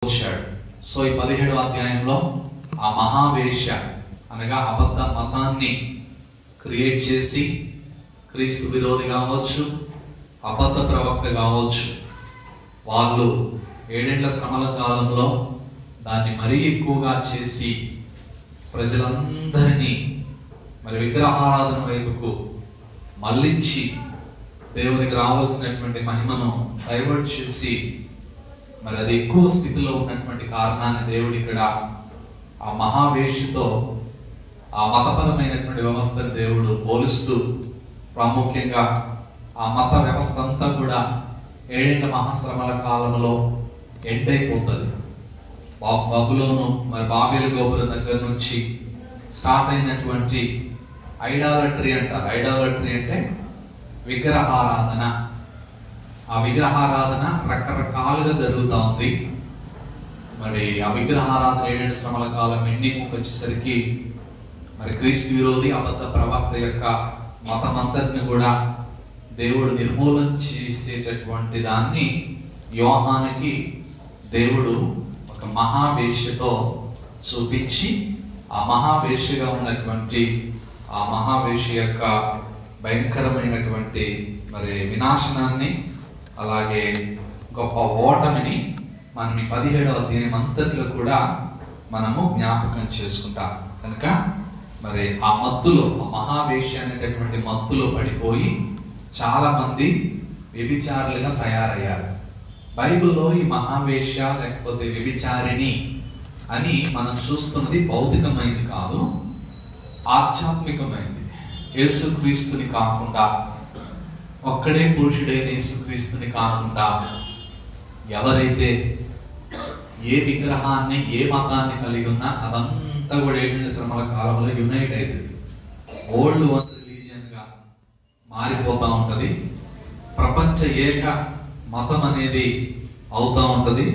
వచ్చాడు. సో ఈ 17వ అధ్యాయంలో ఆ మహావేశ్య అనగా అబద్ధ మతాన్ని క్రియేట్ చేసి క్రీస్తు విరోధి కావచ్చు, అబద్ధ ప్రవక్త కావచ్చు, వాళ్ళు 7 ఏళ్ల శ్రమల కాలంలో దాన్ని మరీ ఎక్కువగా చేసి ప్రజలందరినీ మరి విగ్రహారాధన వైపుకు మళ్ళించి దేవునికి రావాల్సినటువంటి మహిమను డైవర్ట్ చేసి మరి అది ఎక్కువ స్థితిలో ఉన్నటువంటి కారణాన్ని దేవుడు ఇక్కడ ఆ మహావేశ్యతో ఆ మతపరమైనటువంటి వ్యవస్థను దేవుడు పోలుస్తూ ప్రాముఖ్యంగా ఆ మత వ్యవస్థ అంతా కూడా 7 ఏళ్ల మహాశ్రమల కాలంలో ఎండ్ అయిపోతుంది. బబులోను మరి బాబేలు గోపురం దగ్గర నుంచి స్టార్ట్ అయినటువంటి ఐడాలట్రీ అంటారు. ఐడాలట్రీ అంటే విగ్రహారాధన. ఆ విగ్రహారాధన రకరకాలుగా జరుగుతూ ఉంది. మరి ఆ విగ్రహారాధన 7 ఏళ్ల శ్రమల కాలం ఎండింగ్కి వచ్చేసరికి మరి క్రీస్తు విరోధి అబద్ధ ప్రవక్త యొక్క మతమంతటిని కూడా దేవుడు నిర్మూలన చేసేటటువంటి దాన్ని యోహానుకి దేవుడు ఒక మహావేశ్యతో చూపించి ఆ మహావేశ్యగా ఉన్నటువంటి ఆ మహావేశ్య యొక్క భయంకరమైనటువంటి మరి వినాశనాన్ని అలాగే గొప్ప ఓటమిని మనం ఈ 17వ అధ్యాయం అంతటిలో కూడా మనము జ్ఞాపకం చేసుకుంటాం. కనుక మరి ఆ మత్తులో, ఆ మహావేశ్య అనేటటువంటి మత్తులో పడిపోయి చాలా మంది వ్యభిచారులుగా తయారయ్యారు. బైబిల్లో ఈ మహావేశ్య లేకపోతే వ్యభిచారిణి అని మనం చూస్తున్నది భౌతికమైనది కాదు, ఆధ్యాత్మికమైనది. యేసుక్రీస్తుని కాకుండా, ఒక్కడే పురుషుడైన యేసుక్రీస్తుని కాకుండా ఎవరైతే ఏ విగ్రహాన్ని ఏ మతాన్ని కలిగి ఉన్నా అదంతా కూడా 7 ఏళ్ల శ్రమల కాలంలో యునైట్ అవుతుంది. ఓల్డ్ వన్ రిలీజియన్గా మారిపోతూ ఉంటుంది. ప్రపంచ ఏక మతం అనేది అవుతూ ఉంటుంది.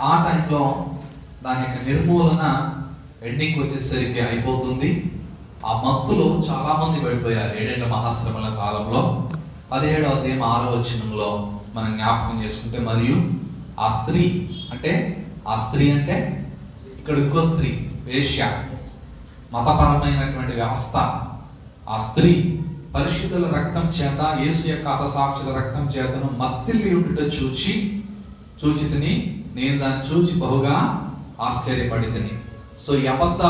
ఆ టైంలో దాని యొక్క నిర్మూలన ఎండింగ్ వచ్చేసరికి అయిపోతుంది. ఆ మత్తులో చాలామంది పడిపోయారు 7 ఏళ్ల మహాశ్రమల కాలంలో. 17వ అధ్యాయం 6వ వచనంలో మనం జ్ఞాపకం చేసుకుంటే, మరియు ఆ స్త్రీ అంటే ఇక్కడ ఇంకో స్త్రీ వేశ్య, మతపరమైనటువంటి వ్యవస్థ. ఆ స్త్రీ పరిశుద్ధుల రక్తం చేత, యేసు యొక్క హతసాక్షుల రక్తం చేతను మత్తిల్లి ఉండుట చూచితిని, నేను దాన్ని చూచి బహుగా ఆశ్చర్యపడితిని. సో ఈ అబద్ధ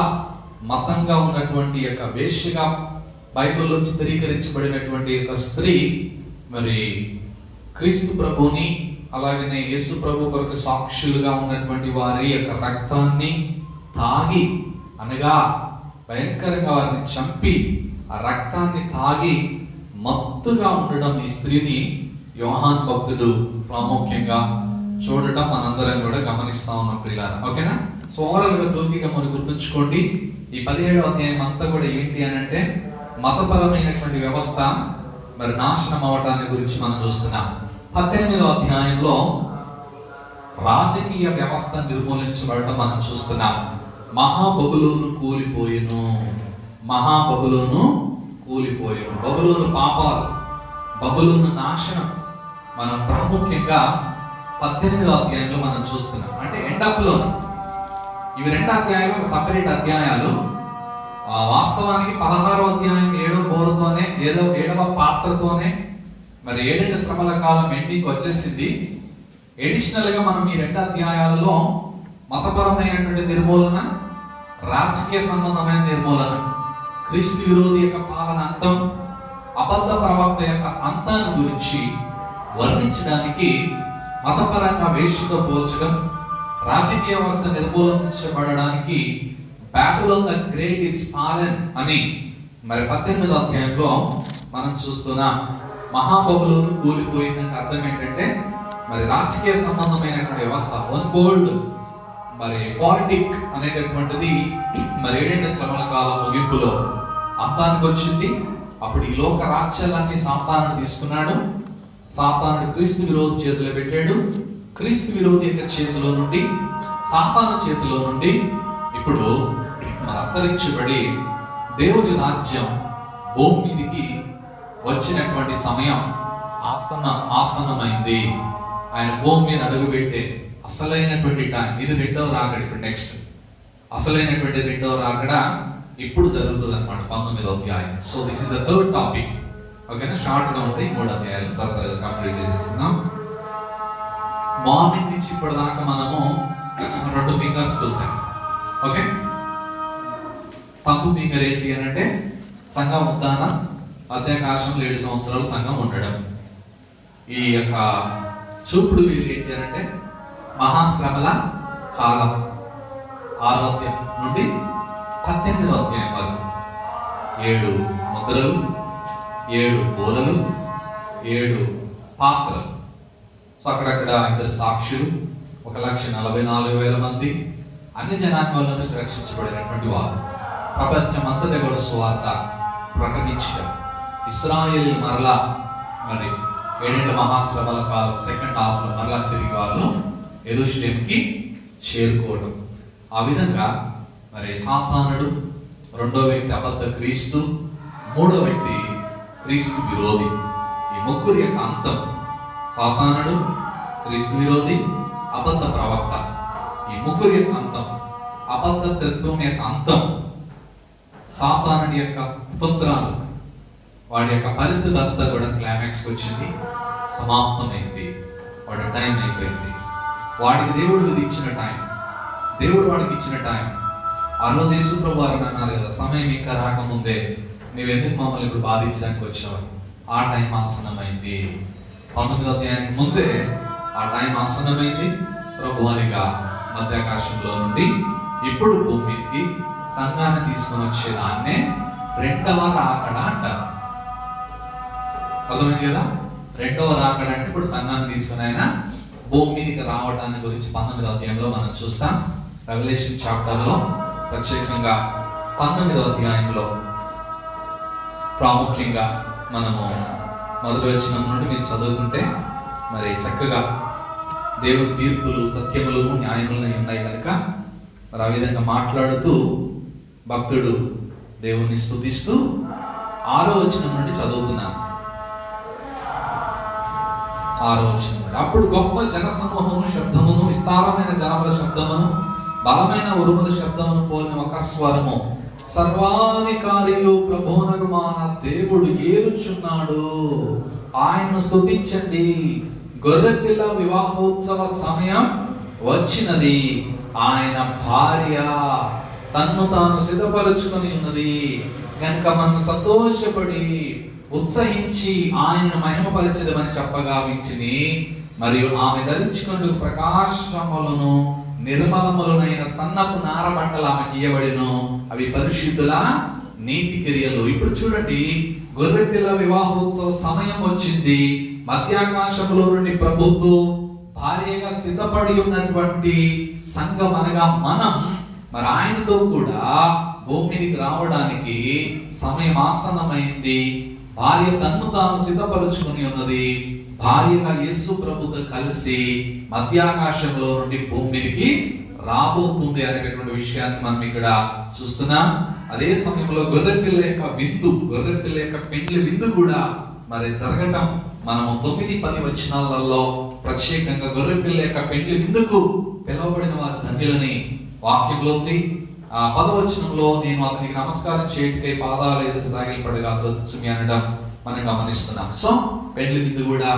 మతంగా ఉన్నటువంటి యొక్క వేశ్యగా బైబిల్లో చిత్రీకరించబడినటువంటి యొక్క స్త్రీ మరి క్రీస్తు ప్రభుని అలాగనే యేసు ప్రభు కొరకు సాక్షులుగా ఉన్నటువంటి వారి యొక్క రక్తాన్ని తాగి, అనగా భయంకరంగా వారిని చంపి ఆ రక్తాన్ని తాగి మత్తుగా ఉండడం ఈ స్త్రీని యోహాన్ భక్తుడు ప్రాముఖ్యంగా చూడటం మనందరం కూడా గమనిస్తా ఉన్నాం ప్రియులారా. ఓకేనా? సో ఓవరాల్గా టోకీగా మనం గుర్తుంచుకోండి, ఈ 17వ అధ్యాయం అంతా కూడా ఏంటి అని అంటే మతపరమైనటువంటి వ్యవస్థ మరి నాశనం అవటాన్ని గురించి మనం చూస్తున్నాం. 18వ అధ్యాయంలో రాజకీయ వ్యవస్థ నిర్మూలించబడటం మనం చూస్తున్నాం. మహాబబులోను కూలిపోయెను. బబులోను పాపాలు, బబులోను నాశనం మనం ప్రాముఖ్యంగా 18వ అధ్యాయంలో మనం చూస్తున్నాం. అంటే ఎండప్లోను ఇవి 2 అధ్యాయాలు ఒక సపరేట్ అధ్యాయాలు. వాస్తవానికి 16వ అధ్యాయం 7వ బోరుతోనే 7వ పాత్రతోనే మరి 7 ఏళ్ల శ్రమల కాలం ఎండింగ్ వచ్చేసింది. ఎడిషనల్గా మనం ఈ 2 అధ్యాయాలలో మతపరమైనటువంటి నిర్మూలన, రాజకీయ సంబంధమైన నిర్మూలన, క్రీస్తు విరోధి యొక్క పాలన అంతం, అబద్ధ ప్రవక్త యొక్క అంతాన్ని గురించి వర్ణించడానికి, మతపరంగా వేశ్యతో పోల్చడం, రాజకీయ వ్యవస్థ నిర్మూలించబడడానికి Babylon the great is fallen అని మరి 18వ అధ్యాయంలో మనం చూస్తున్నాం. మహాబబులోను కూలిపోయిందంటే అర్థం ఏంటంటే మరి రాజకీయ సంబంధమైనటువంటి వ్యవస్థ, వన్ వరల్డ్ మరి పాలిటిక్ అనేటటువంటిది మరి 7 ఏళ్ల శ్రమల కాలం ముగింపులో అంతానికి వచ్చింది. అప్పుడు ఈ లోక రాజ్యాలన్నీ సాతానుడు తీసుకున్నాడు. సాతానుడు క్రీస్తు విరోధి చేతిలో పెట్టాడు. క్రీస్తు విరోధి యొక్క చేతిలో నుండి, సాతాను చేతిలో నుండి ఇప్పుడు మరి అంతరించబడి దేవుని రాజ్యం భూమి మీదికి వచ్చినటువంటి సమయం ఆసన్నమైంది. ఆయన భూమి మీద అడుగుపెట్టే అసలైనటువంటి టైం ఇది. రెండవ రాకడ. ఇప్పుడు నెక్స్ట్ అసలైనటువంటి రెండవ రాకడ ఇప్పుడు జరుగుతుంది అనమాట, 19వ అధ్యాయం. So this is the third topic. ఓకేనా, షార్ట్గా ఉంటాయి 3 అధ్యాయాలు, త్వరగా కంప్లీట్ చేసేసుకుందాం. మార్నింగ్ నుంచి ఇప్పటిదాకా మనము 2 ఫింగర్స్ చూసాం. ఓకే, తంబు ఫింగర్ ఏంటి అని అంటే సంఘం ఉద్దానం, మధ్యాకాశంలో 7 సంవత్సరాలు సంఘం ఉండడం. ఈ యొక్క చూపుడు వేలు ఏంటి అని అంటే మహాశ్రమల కాలం, 6వ అధ్యాయం నుండి 18వ అధ్యాయం వరకు 7 ముద్రలు, 7 బోరలు, 7 పాత్రలు. సో అక్కడక్కడ 2 సాక్షులు, 1,44,000 మంది అన్ని జనాంగాల నుంచి రక్షించబడినటువంటి వారు. ప్రపంచమంతటా కూడా సువార్త ప్రకటించడం. ఇశ్రాయేలు మరలా మరి 7 మహాశ్రమల కాలం సెకండ్ హాఫ్లో మరలా తిరిగి వాళ్ళు యెరూషలేముకి చేరుకోవడం. ఆ విధంగా మరి సాతానుడు, 2వ వ్యక్తి అబద్ధ క్రీస్తు, 3వ వ్యక్తి క్రీస్తు విరోధి. ఈ ముగ్గురు యొక్క అంతం, సాతానుడు, క్రీస్తు విరోధి, అబద్ధ ప్రవక్త, ఈ ముగ్గురు యొక్క అంతం, అబద్ధ తత్వం యొక్క అంతం, సాతానుడి యొక్క కుతంత్రాలు, వాడి యొక్క పరిస్థితి అంతా కూడా క్లైమాక్స్కి వచ్చింది, సమాప్తమైంది. వాడి టైం అయిపోయింది. వాడికి దేవుడు విధించిన టైం, దేవుడు వాడికి ఇచ్చిన టైం. ఆ రోజు యేసుప్రభువు వారు అన్నారు కదా, సమయం ఇంకా రాకముందే నీవెందుకు మమ్మల్ని ఇప్పుడు బాధించడానికి వచ్చావు? ఆ టైం ఆసన్నమైంది. 19వ అధ్యాయానికి ముందే ఆ టైం ఆసన్నమైంది. ప్రభువారిగా మధ్యాకాశంలో నుండి ఇప్పుడు భూమికి సంఘాన్ని తీసుకొని వచ్చేదాన్నే రెండవ రాకడ అంటారు. అర్థమైంది కదా? రెండవ రాకడ అంటే ఇప్పుడు సంఘాన్ని తీసుకుని ఆయన భూమి మీదకి రావడాన్ని గురించి 19వ అధ్యాయంలో మనం చూస్తాం. రెవల్యూషన్ చాప్టర్లో ప్రత్యేకంగా 19వ అధ్యాయంలో ప్రాముఖ్యంగా మనము మొదటి వచనం నుండి మీరు చదువుకుంటే మరి చక్కగా దేవుని తీర్పులు, సత్యములు, న్యాయములు ఉన్నాయి కనుక మరి ఆ విధంగా మాట్లాడుతూ భక్తుడు దేవుణ్ణి స్తుతిస్తూ 6వ వచనం నుండి చదువుతున్నాను. 6వ వచనం నుండి, అప్పుడు గొప్ప జనసమూహము శబ్దమును, విస్తారమైన జనముల శబ్దమును, బలమైన ఉరుముల శబ్దమును పోలిన ఒక స్వరము, సర్వాధికారియు ప్రభువునకు మన దేవుడు ఏలుచున్నాడు, ఆయన్ను స్తుతించండి, గొర్రెపిల్ల వివాహోత్సవ సమయం వచ్చినది, ఆయన భార్య తన్ను తాను సిద్ధపరుచుకొని ఉన్నది కనుక మనం సంతోషపడి ఉత్సహించి ఆయనను మహిమపరచెదమని చెప్పగా వింటిని. మరియు ఆమె ధరించుకున్న ప్రకాశములను నిర్మలములనైన సన్నపు నారబట్టలు ఆమెకి ఇయ్యబడిను, అవి పరిశుద్ధుల నీతి క్రియలు. ఇప్పుడు చూడండి, గొర్రెపిల్ల వివాహోత్సవ సమయం వచ్చింది. మధ్యాకాశంలో నుండి ప్రభుతో భార్యగా సిద్ధపడి ఉన్నటువంటి సంఘం అనగా మనం మరి ఆయనతో కూడా భూమికి రావడానికి సమయం ఆసన్నమైంది. భార్య తన్ను తాను సిద్ధపరుచుకుని ఉన్నది. భార్యగా యేసు ప్రభుతో కలిసి మధ్యాకాశంలో నుండి భూమికి రాబోతుంది అనేటటువంటి విషయాన్ని మనం ఇక్కడ చూస్తున్నాం. అదే సమయంలో గొర్రెపిల్ల యొక్క పెండ్లి విందు కూడా మరి జరగటం మనము 9-10 వచనాలలో ప్రత్యేకంగా గొర్రెపిల్ల యొక్క పెండ్లి విందుకు పిలువబడిన వారి ధన్యులని వాక్యంలో ఉంది. 10వ వచనంలో నేను అతనికి నమస్కారం చేయటికై పాదాలు ఎదురు సాగిలపడగా బ్రతుకుమి అనడం మనం గమనిస్తున్నాం. సో పెండ్లి విందు కూడా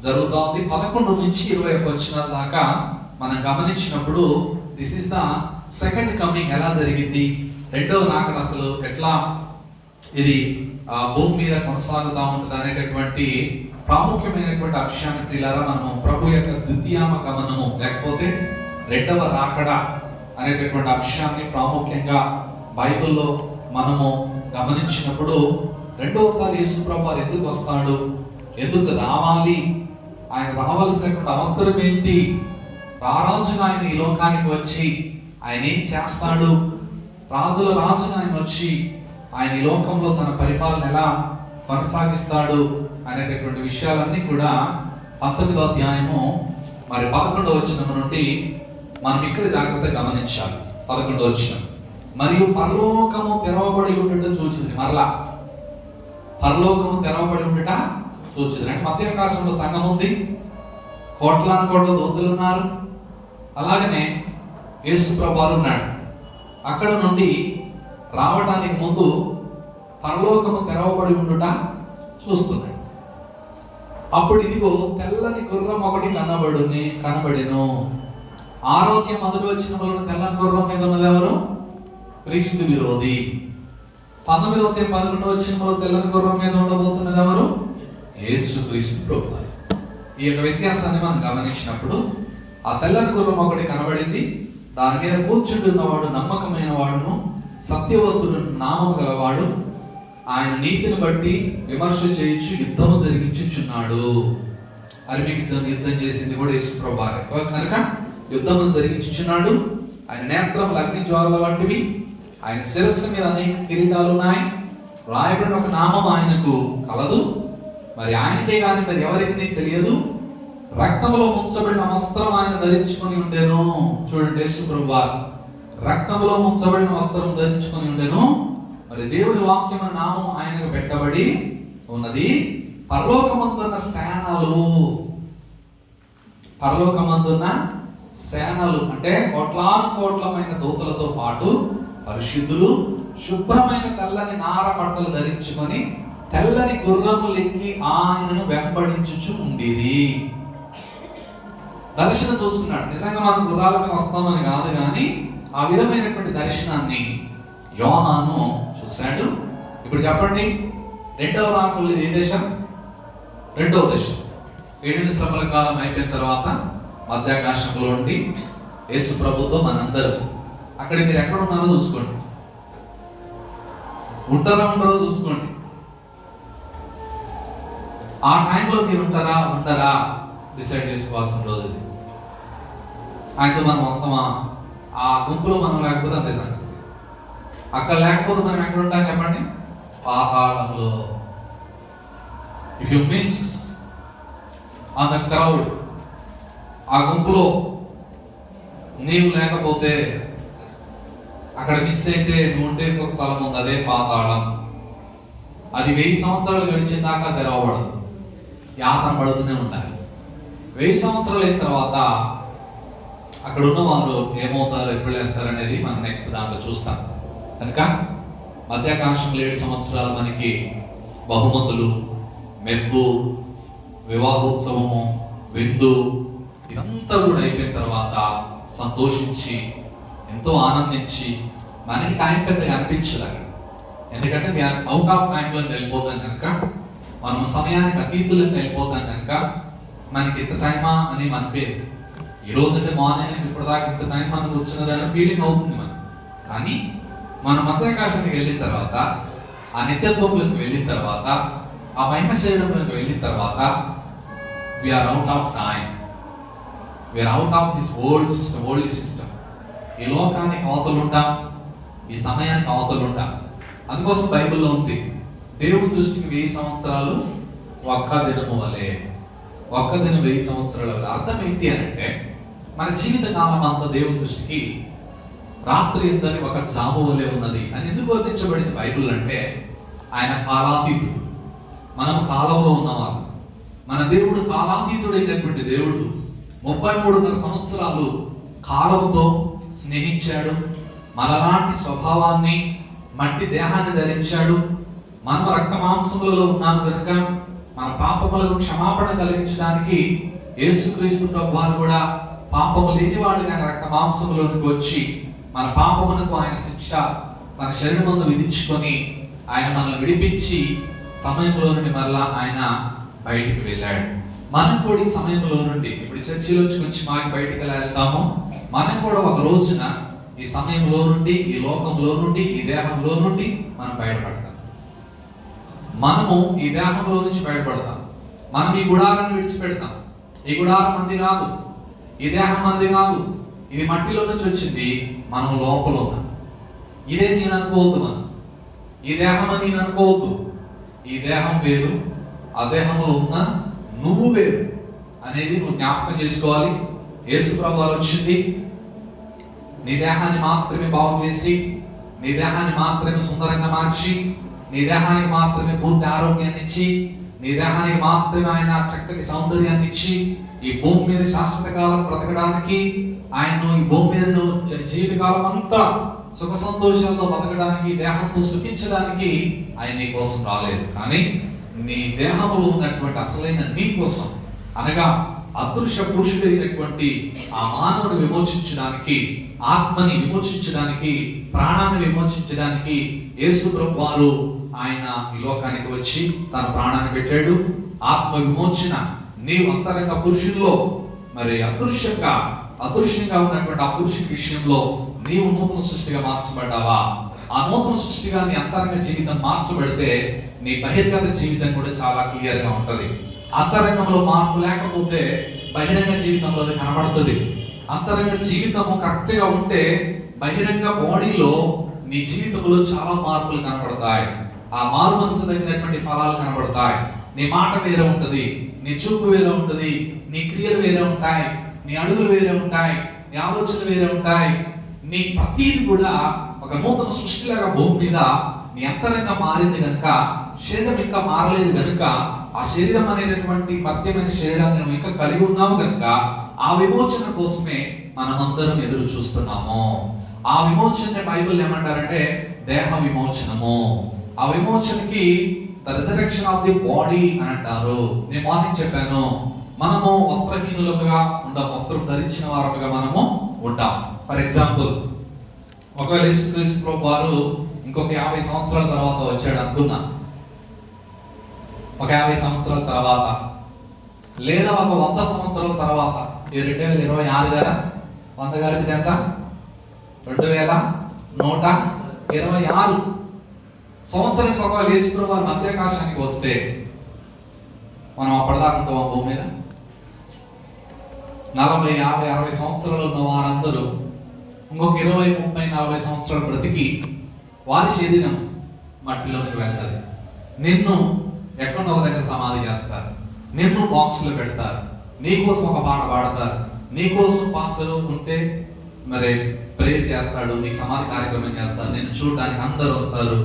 జరుగుతోంది. 11 నుంచి 21 వచనాల దాకా మనం గమనించినప్పుడు this is the second coming. ఎలా జరిగింది, రెండవ రాకడ అసలు ఎట్లా ఇది భూమి మీద కొనసాగుతూ ఉంటుంది అనేటటువంటి ప్రాముఖ్యమైనటువంటి అంశాన్ని ప్రియులారా మనము ప్రభు యొక్క ద్వితీయామ గమనము లేకపోతే రెండవ రాకడ అనేటటువంటి అంశాన్ని ప్రాముఖ్యంగా బైబిల్లో మనము గమనించినప్పుడు రెండవసారి యేసు ప్రభు ఎందుకు వస్తాడు, ఎందుకు రావాలి, ఆయన రావాల్సినటువంటి అవసరం ఏంటి, రారాజుగా ఆయన ఈ లోకానికి వచ్చి ఆయన ఏం చేస్తాడు, రాజుల రాజుగా ఆయన వచ్చి ఆయన ఈ లోకంలో తన పరిపాలన ఎలా కొనసాగిస్తాడు అనేటటువంటి విషయాలన్నీ కూడా 19వ అధ్యాయము మరి 11వ వచనం నుండి మనం ఇక్కడ జాగ్రత్తగా గమనించాలి. 11వ వచనం, మరియు పరలోకము తెరవబడి ఉండుట చూచింది. మరలా పరలోకము తెరవబడి ఉండుట చూచింది అంటే మధ్యాకాశంలో సంఘం ఉంది, కోట్లాను కోట్ల దూతలు ఉన్నారు, అలాగనే యేసు ప్రభువారు ఉన్నాడు. అక్కడ నుండి రావడానికి ముందు పరలోకము తెరవబడి ఉండుట చూస్తున్నాడు. అప్పుడు ఇదిగో తెల్లని గుర్రం ఒకటి కనబడెను. ఆరోగ్యం మొదటి వచ్చిన వలన తెల్లని గుర్రం మీద ఉన్నది ఎవరు? క్రీస్తు విరోధి. 1911 వచ్చిన వలన తెల్లని గుర్రం మీద ఉండబోతున్నది ఎవరు? యేసు క్రీస్తు ప్రభువు. ఈ యొక్క వ్యత్యాసాన్ని మనం గమనించినప్పుడు ఆ తెల్లని గుర్రం ఒకటి కనబడింది. దాని మీద కూర్చుంటున్నవాడు నమ్మకమైన వాడును, సత్యవంతుడు, నామము గలవాడు, ఆయన నీతిని బట్టి విమర్శ చేయొచ్చు, యుద్ధము జరిగించుచున్నాడు. యుద్ధం చేసింది కూడా యేసు ప్రభువు కనుక యుద్ధమును జరిగించుచున్నాడు. ఆయన నేత్రం అగ్ని జ్వాలల వంటివి, ఆయన శిరస్సు మీద అనేక కిరీటాలు ఉన్నాయి. రాయబడిన ఒక నామం ఆయనకు కలదు, మరి ఆయనకే కానీ మరి ఎవరికి తెలియదు. రక్తంలో ముంచబడిన వస్త్రం ఆయన ధరించుకొని ఉండెను. చూడండి, యేసు ప్రభువు రక్తంలో ముంచబడిన వస్త్రం ధరించుకొని ఉండెను. మరి దేవుడి వాక్యం నామం ఆయనకు పెట్టబడి ఉన్నది. పరలోకమందున్న సేనలు అంటే కోట్లాను కోట్లమైన దూతలతో పాటు పరిశుద్ధులు శుభ్రమైన తెల్లని నార బట్టలు ధరించుకొని తెల్లని గుర్రములెక్కి ఆయనను వెంబడించుచు ఉండిరి. దర్శనం చూస్తున్నాడు. నిజంగా మనం గుర్రాల మీద వస్తామని కాదు, కానీ ఆ విధమైనటువంటి దర్శనాన్ని యోహాను చూశాడు. ఇప్పుడు చెప్పండి, రెండవ రాకడలో ఏ దేశం? రెండవ దేశం. 7 శ్రమల కాలం అయిపోయిన తర్వాత మధ్యాకాశంలో ఉండి యేసు ప్రభుతో మనందరూ అక్కడ మీరు ఎక్కడ ఉన్నారో చూసుకోండి, ఉండరో చూసుకోండి. ఆ టైంలో మీరు ఉంటారా డిసైడ్ చేసుకోవాల్సిన రోజు ఇది. ఆయనతో మనం వస్తామా? ఆ గుంపులో మనం లేకపోతే అంతే సంగతి. అక్కడ లేకపోతే మనం ఎక్కడ ఉంటాం చెప్పండి? పాతాళంలో. If you miss on the crowd, ఆ గుంపులో నీవు లేకపోతే, అక్కడ మిస్ అయితే నువ్వు ఉంటే ఇంకొక స్థలం ఉంది, అదే పాతాళం. అది 1000 సంవత్సరాలు గడిచిన దాకా తెరవబడదు, యాతన పడుతూనే ఉండాలి. 1000 సంవత్సరాలు అయిన తర్వాత అక్కడ ఉన్న వాళ్ళు ఏమవుతారు, ఎప్పుడు వేస్తారు అనేది మనం నెక్స్ట్ దాంట్లో చూస్తాం. కనుక మధ్యాకాశంలో 7 సంవత్సరాలు మనకి బహుమతులు, మెప్పు, వివాహోత్సవము, విందు ఇదంతా కూడా అయిపోయిన తర్వాత సంతోషించి ఎంతో ఆనందించి మనకి టైం పెద్దగా అనిపించదు అక్కడ. ఎందుకంటే వీఆర్ అవుట్ ఆఫ్ టైంలో వెళ్ళిపోతాం కనుక, మనం సమయానికి అతీతులకు వెళ్ళిపోతాం కనుక మనకి ఇంత టైమా అని అనిపేది. ఈ రోజు అంటే మార్నింగ్ నుంచి ఇప్పటిదాకా ఇంత టైం మనకు వచ్చినదని ఫీలింగ్ అవుతుంది మనకు. కానీ మనం మధ్యాకాశానికి వెళ్ళిన తర్వాత, ఆ నిత్యత్వంలోకి వెళ్ళిన తర్వాత, ఆ మహిమ శరీరంలోకి వెళ్ళిన తర్వాత we are out of time, we are out of this world system. ఈ లోకానికి అవతలు ఉంటాం, ఈ సమయానికి అవతలు ఉంటాం. అందుకోసం బైబిల్లో ఉంది, దేవుని దృష్టికి 1000 సంవత్సరాలు ఒక్క దినము వలె. ఒక్క దినం 1000 సంవత్సరాల వలె. అర్థం ఏంటి అని అంటే, మన జీవిత కాలం అంతా దేవుని దృష్టికి రాత్రి ఎంతని ఒక జాము వలె ఉన్నది అని ఎందుకు వర్ణించబడింది బైబిల్ అంటే, ఆయన కాలాతీతుడు, మనము కాలంలో ఉన్నవాళ్ళు. మన దేవుడు కాలాతీతుడైనటువంటి దేవుడు 33.5 సంవత్సరాలు కాలంతో స్నేహించాడు. మనలాంటి స్వభావాన్ని, మట్టి దేహాన్ని ధరించాడు. మనం రక్త మాంసములలో ఉన్నాము కనుక మన పాపములకు క్షమాపణ కలిగించడానికి యేసుక్రీస్తు ప్రభువారు కూడా పాపము లేనివాడుగా రక్త మాంసములోనికి వచ్చి మన పాపమునకు ఆయన శిక్ష మన శరీరమందు విధించుకొని ఆయన మనల్ని విడిపించి సమయంలో నుండి మరలా ఆయన బయటికి వెళ్ళాడు. మనం కూడా ఈ సమయంలో నుండి, ఇప్పుడు చర్చిలోంచి వచ్చి మాకు బయటికి ఎలా వెళ్తామో, మనం కూడా ఒక రోజున ఈ సమయంలో నుండి, ఈ లోకంలో నుండి, ఈ దేహంలో నుండి మనం బయటపడతాం. మనము ఈ దేహంలో నుంచి బయటపడతాం. మనం ఈ గుడారాన్ని విడిచిపెడతాం. ఈ గుడారం మంది కాదు, ఈ దేహం మంది కాదు, ఇది మట్టిలో నుంచి వచ్చింది. మనం లోపల ఉన్నాం. ఇదే నేను అనుకోవద్దు, మనం ఈ దేహం అని నేను అనుకోవద్దు. ఈ దేహం వేరు, ఆ దేహంలో ఉన్న నువ్వు వేరు అనేది నువ్వు జ్ఞాపకం చేసుకోవాలి. యేసు ప్రభువారు వచ్చింది నీ దేహాన్ని మాత్రమే బాగు చేసి, నీ దేహాన్ని మాత్రమే సుందరంగా మార్చి, నీ దేహానికి మాత్రమే పూర్తి ఆరోగ్యాన్ని ఇచ్చి, నీ దేహానికి మాత్రమే ఆయన చక్కటి సౌందర్యాన్ని ఇచ్చి, ఈ భూమి మీద శాశ్వత కాలం బ్రతకడానికి ఆయన ఈ భూమి మీద జీవితకాలం అంతా సుఖ సంతోషాలతో బతకడానికి, దేహంతో సుఖించడానికి ఆయన నీ కోసం రాలేదు. కానీ నీ దేహంలో ఉన్నటువంటి అసలైన నీ కోసం, అనగా అదృశ్య పురుషుడైనటువంటి ఆ మానవుని విమోచించడానికి, ఆత్మని విమోచించడానికి, ప్రాణాన్ని విమోచించడానికి యేసు ప్రభు వారు ఆయన ఈ లోకానికి వచ్చి తన ప్రాణాన్ని పెట్టాడు. ఆత్మ విమోచన నీవు అంతరంగ పురుషుల్లో మరి అదృశ్యంగా ఉన్నటువంటి ఆ పురుషుని విషయంలో నీవు నూతన సృష్టిగా మార్చబడ్డావా? ఆ నూతన సృష్టిగా నీ అంతరంగ జీవితం మార్చబడితే నీ బహిర్గత జీవితం కూడా చాలా క్లియర్ గా ఉంటది. అంతరంగంలో మార్పు లేకపోతే బహిరంగ జీవితంలో అది కనబడుతుంది. అంతరంగ జీవితము కరెక్ట్ గా ఉంటే బహిరంగ బాడీలో నీ జీవితంలో చాలా మార్పులు కనబడతాయి. ఆ మారు మనసు తగినటువంటి ఫలాలు కనబడతాయి. నీ మాట వేరే ఉంటది, నీ చూపు వేరే ఉంటది, నీ క్రియలు వేరే ఉంటాయి, నీ అడుగులు వేరే ఉంటాయి, నీ ఆలోచనలు వేరే ఉంటాయి. నీ ప్రతీది కూడా ఒక నూతన సృష్టిలాగా భూమి మీద నీ అంతరంగా మారింది కనుక, శరీరం ఇంకా మారలేదు కనుక, ఆ శరీరం అనేటటువంటి మధ్యమైన శరీరాన్ని నువ్వు ఇంకా కలిగి ఉన్నావు కనుక, ఆ విమోచన కోసమే మనమందరం ఎదురు చూస్తున్నాము. ఆ విమోచన బైబిల్ ఏమంటారంటే దేహ విమోచనము. ఆ విమోచనకి the resurrection of the body అని అంటారు. నేను మార్నింగ్ చెప్పాను, మనము వస్త్రహీనులుగా ఉంటాం, వస్త్రం ధరించిన వారుగా మనము ఉంటాం. ఫర్ ఎగ్జాంపుల్, ఒకవేళ యేసుక్రీస్తు వారు ఇంకొక 50 సంవత్సరాల తర్వాత వచ్చాడు అనుకున్నా, ఒక 50 సంవత్సరాల తర్వాత లేదా ఒక 100 సంవత్సరాల తర్వాత, ఇది 2026 కదా, 100 కలిపితే ఎంత? 2126 సంవత్సరానికి ఒకవేళ యేసు వారు మధ్యాకాశానికి వస్తే మనం అప్పటిదాకా ఉంటాం భూమి మీద. 40, 50, 60 సంవత్సరాలు ఉన్న వారందరూ ఇంకొక 20, 30, 40 సంవత్సరాలు బ్రతికి వారి శరీరం మట్టిలోకి వెళ్తుంది. నిన్ను ఎక్కడో ఒక దగ్గర సమాధి చేస్తారు, నిన్ను బాక్స్లో పెడతారు, నీకోసం ఒక పాట పాడతారు, నీకోసం పాస్టర్ ఉంటే మరి ప్రేయర్ చేస్తాడు, నీకు సమాధి కార్యక్రమం చేస్తారు, నిన్ను చూడడానికి అందరు వస్తారు,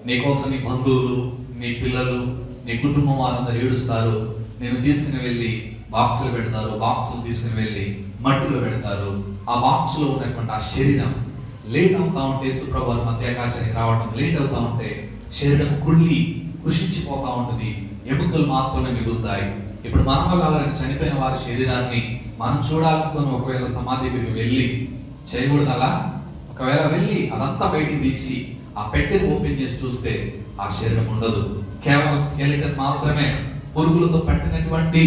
నీకోసం నీ బంధువులు, నీ పిల్లలు, నీ కుటుంబం వారందరూ ఏడుస్తారు, నేను తీసుకుని వెళ్ళి బాక్సులు పెడతారు, బాక్సులు తీసుకుని వెళ్ళి మట్టిలో పెడతారు. ఆ బాక్సులో ఉన్నటువంటి ఆ శరీరం లేట్ అవుతా ఉంటే, యేసుప్రభు మధ్యాకాశానికి రావడం లేట్ అవుతా ఉంటే శరీరం కుళ్ళి కృషించిపోతా ఉంటుంది, ఎముకలు మాత్రమే మిగులుతాయి. ఇప్పుడు మనమగాలని చనిపోయిన వారి శరీరాన్ని మనం చూడాలనుకుని ఒకవేళ సమాధి దగ్గరికి వెళ్ళి చేయకూడదు అలా. ఒకవేళ వెళ్ళి అదంతా బయటికి తీసి ఆ పెట్టెని ఓపెన్ చేసి చూస్తే ఆ శరీరం ఉండదు, కేవలం స్కెలిటన్ మాత్రమే, పురుగులతో పట్టినటువంటి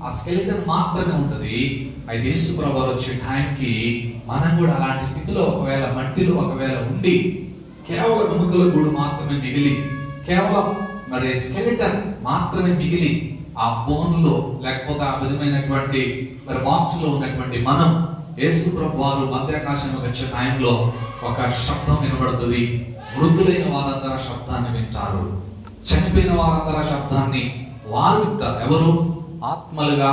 ఆ స్కెలిటన్ మాత్రమే ఉంటది. అయితే యేసుప్రభు వచ్చే టైంకి మనం కూడా అలాంటి స్థితిలో ఒకవేళ మట్టిలో ఒకవేళ ఉండి కేవలం ఎముకల గూడు మాత్రమే మిగిలి, కేవలం మరి స్కెలిటన్ మాత్రమే మిగిలి ఆ బోన్లో లేకపోతే ఆ విధమైనటువంటి మరి బాక్స్ లో ఉన్నటువంటి మనం యేసుప్రభు వారు మధ్యాకాశంలో వచ్చే టైంలో ఒక శబ్దం వినబడుతుంది. మృతులైన వారందరూ శబ్దాన్ని వింటారు, చనిపోయిన వారందరూ శబ్దాన్ని వారు వింటారు. ఎవరు? ఆత్మలుగా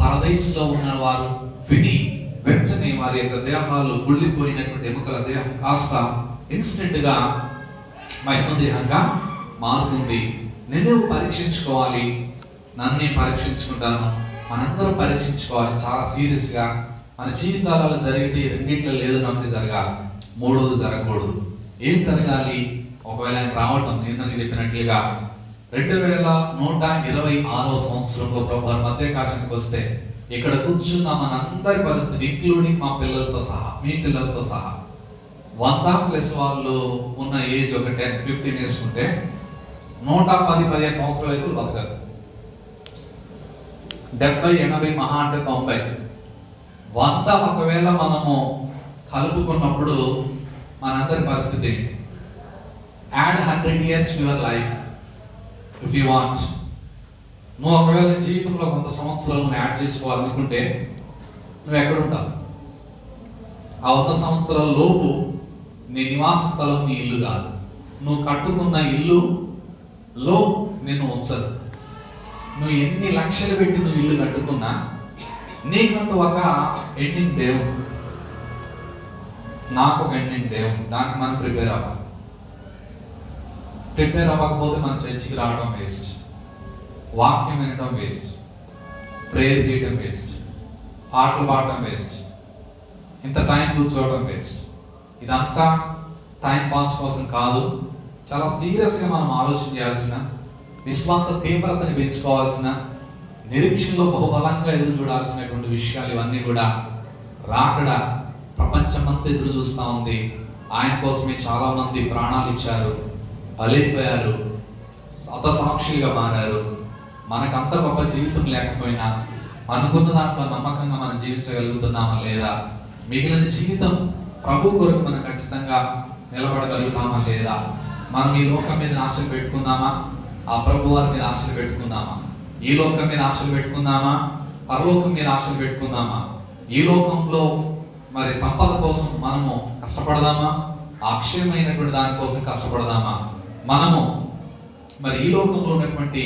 పరదైసులో ఉన్న వారు విని వెంటనే వారి యొక్క దేహాలు గుళ్ళిపోయినటువంటి ఎముకల దేహం కాస్త ఇన్స్టెంట్ గా మహిమ దేహంగా మారుతుంది. నేను పరీక్షించుకోవాలి, నన్ను నేను పరీక్షించుకుంటాను, మనందరం పరీక్షించుకోవాలి చాలా సీరియస్ గా. మన జీవితాలలో జరిగితే రెండిట్లో లేదు నమ్మది జరగాలి, మూడోది జరగకూడదు. ఏం జరగాలి? ఒకవేళ ఆయన రావటం నేను చెప్పినట్లుగా 2126వ సంవత్సరంలో ప్రభు మధ్యాకాశానికి వస్తే ఇక్కడ కూర్చున్న మనందరి పరిస్థితి, ఇంక్లూడింగ్ మా పిల్లలతో సహా, మీ పిల్లలతో సహా, 100+ వాళ్ళు ఉన్న ఏజ్ ఒక 10-15 వేసుకుంటే 110-15 సంవత్సరాల వరకు బతకదు. 70-80 మహా అంటే 90. 100 ఒకవేళ మనము కలుపుకున్నప్పుడు మనందరి పరిస్థితి ఏంటి? Add 100 years to your life if you want. నువ్వు ఒకవేళ జీవితంలో 100 సంవత్సరాలు యాడ్ చేసుకోవాలనుకుంటే నువ్వు ఎక్కడుంటావు? ఆ 100 సంవత్సరాల లోపు నీ నివాస స్థలం నీ ఇల్లు కాదు, నువ్వు కట్టుకున్న ఇల్లులో నిన్ను ఉంచదు. నువ్వు ఎన్ని లక్షలు పెట్టి నువ్వు ఇల్లు కట్టుకున్నా నీకంటూ ఒక ఎండింగ్ దేవుడు, నాకు ఒక ఎండింగ్ దేవుడు. దానికి మనం ప్రిపేర్ అవ్వాలి. ప్రిపేర్ అవ్వకపోతే మన చర్చికి రావడం వేస్ట్, వాక్యం వినడం వేస్ట్, ప్రేయర్ చేయడం వేస్ట్, పాటలు పాడటం వేస్ట్. ఇంత టైం కూర్చోవడం వేస్ట్. ఇదంతా టైం పాస్ కోసం కాదు, చాలా సీరియస్గా మనం ఆలోచన చేయాల్సిన, విశ్వాస తీవ్రతని పెంచుకోవాల్సిన, నిరీక్షణలో బహుబలంగా ఎదురు చూడాల్సినటువంటి విషయాలు ఇవన్నీ కూడా. రాకడ ప్రపంచమంతా ఎదురు చూస్తూ ఉంది. ఆయన కోసమే చాలా మంది ప్రాణాలు ఇచ్చారు, బలైపోయారు, హతసాక్షులుగా మారారు. మనకంత గొప్ప జీవితం లేకపోయినా అనుకున్న దాంట్లో నమ్మకంగా మనం జీవించగలుగుతున్నామా లేదా, మిగిలిన జీవితం ప్రభు కొరకు మనం ఖచ్చితంగా నిలబడగలుగుతామా లేదా, మనం ఈ లోకం మీద ఆశలు పెట్టుకుందామా, ఆ ప్రభు వారి మీద ఆశలు పెట్టుకుందామా, ఈ లోకం మీద ఆశలు పెట్టుకుందామా, పరలోకం మీద ఆశలు పెట్టుకుందామా, ఈ లోకంలో మరి సంపద కోసం మనము కష్టపడదామా, అక్షయమైనటువంటి దానికోసం కష్టపడదామా, మనము మరి ఈ లోకంలో ఉన్నటువంటి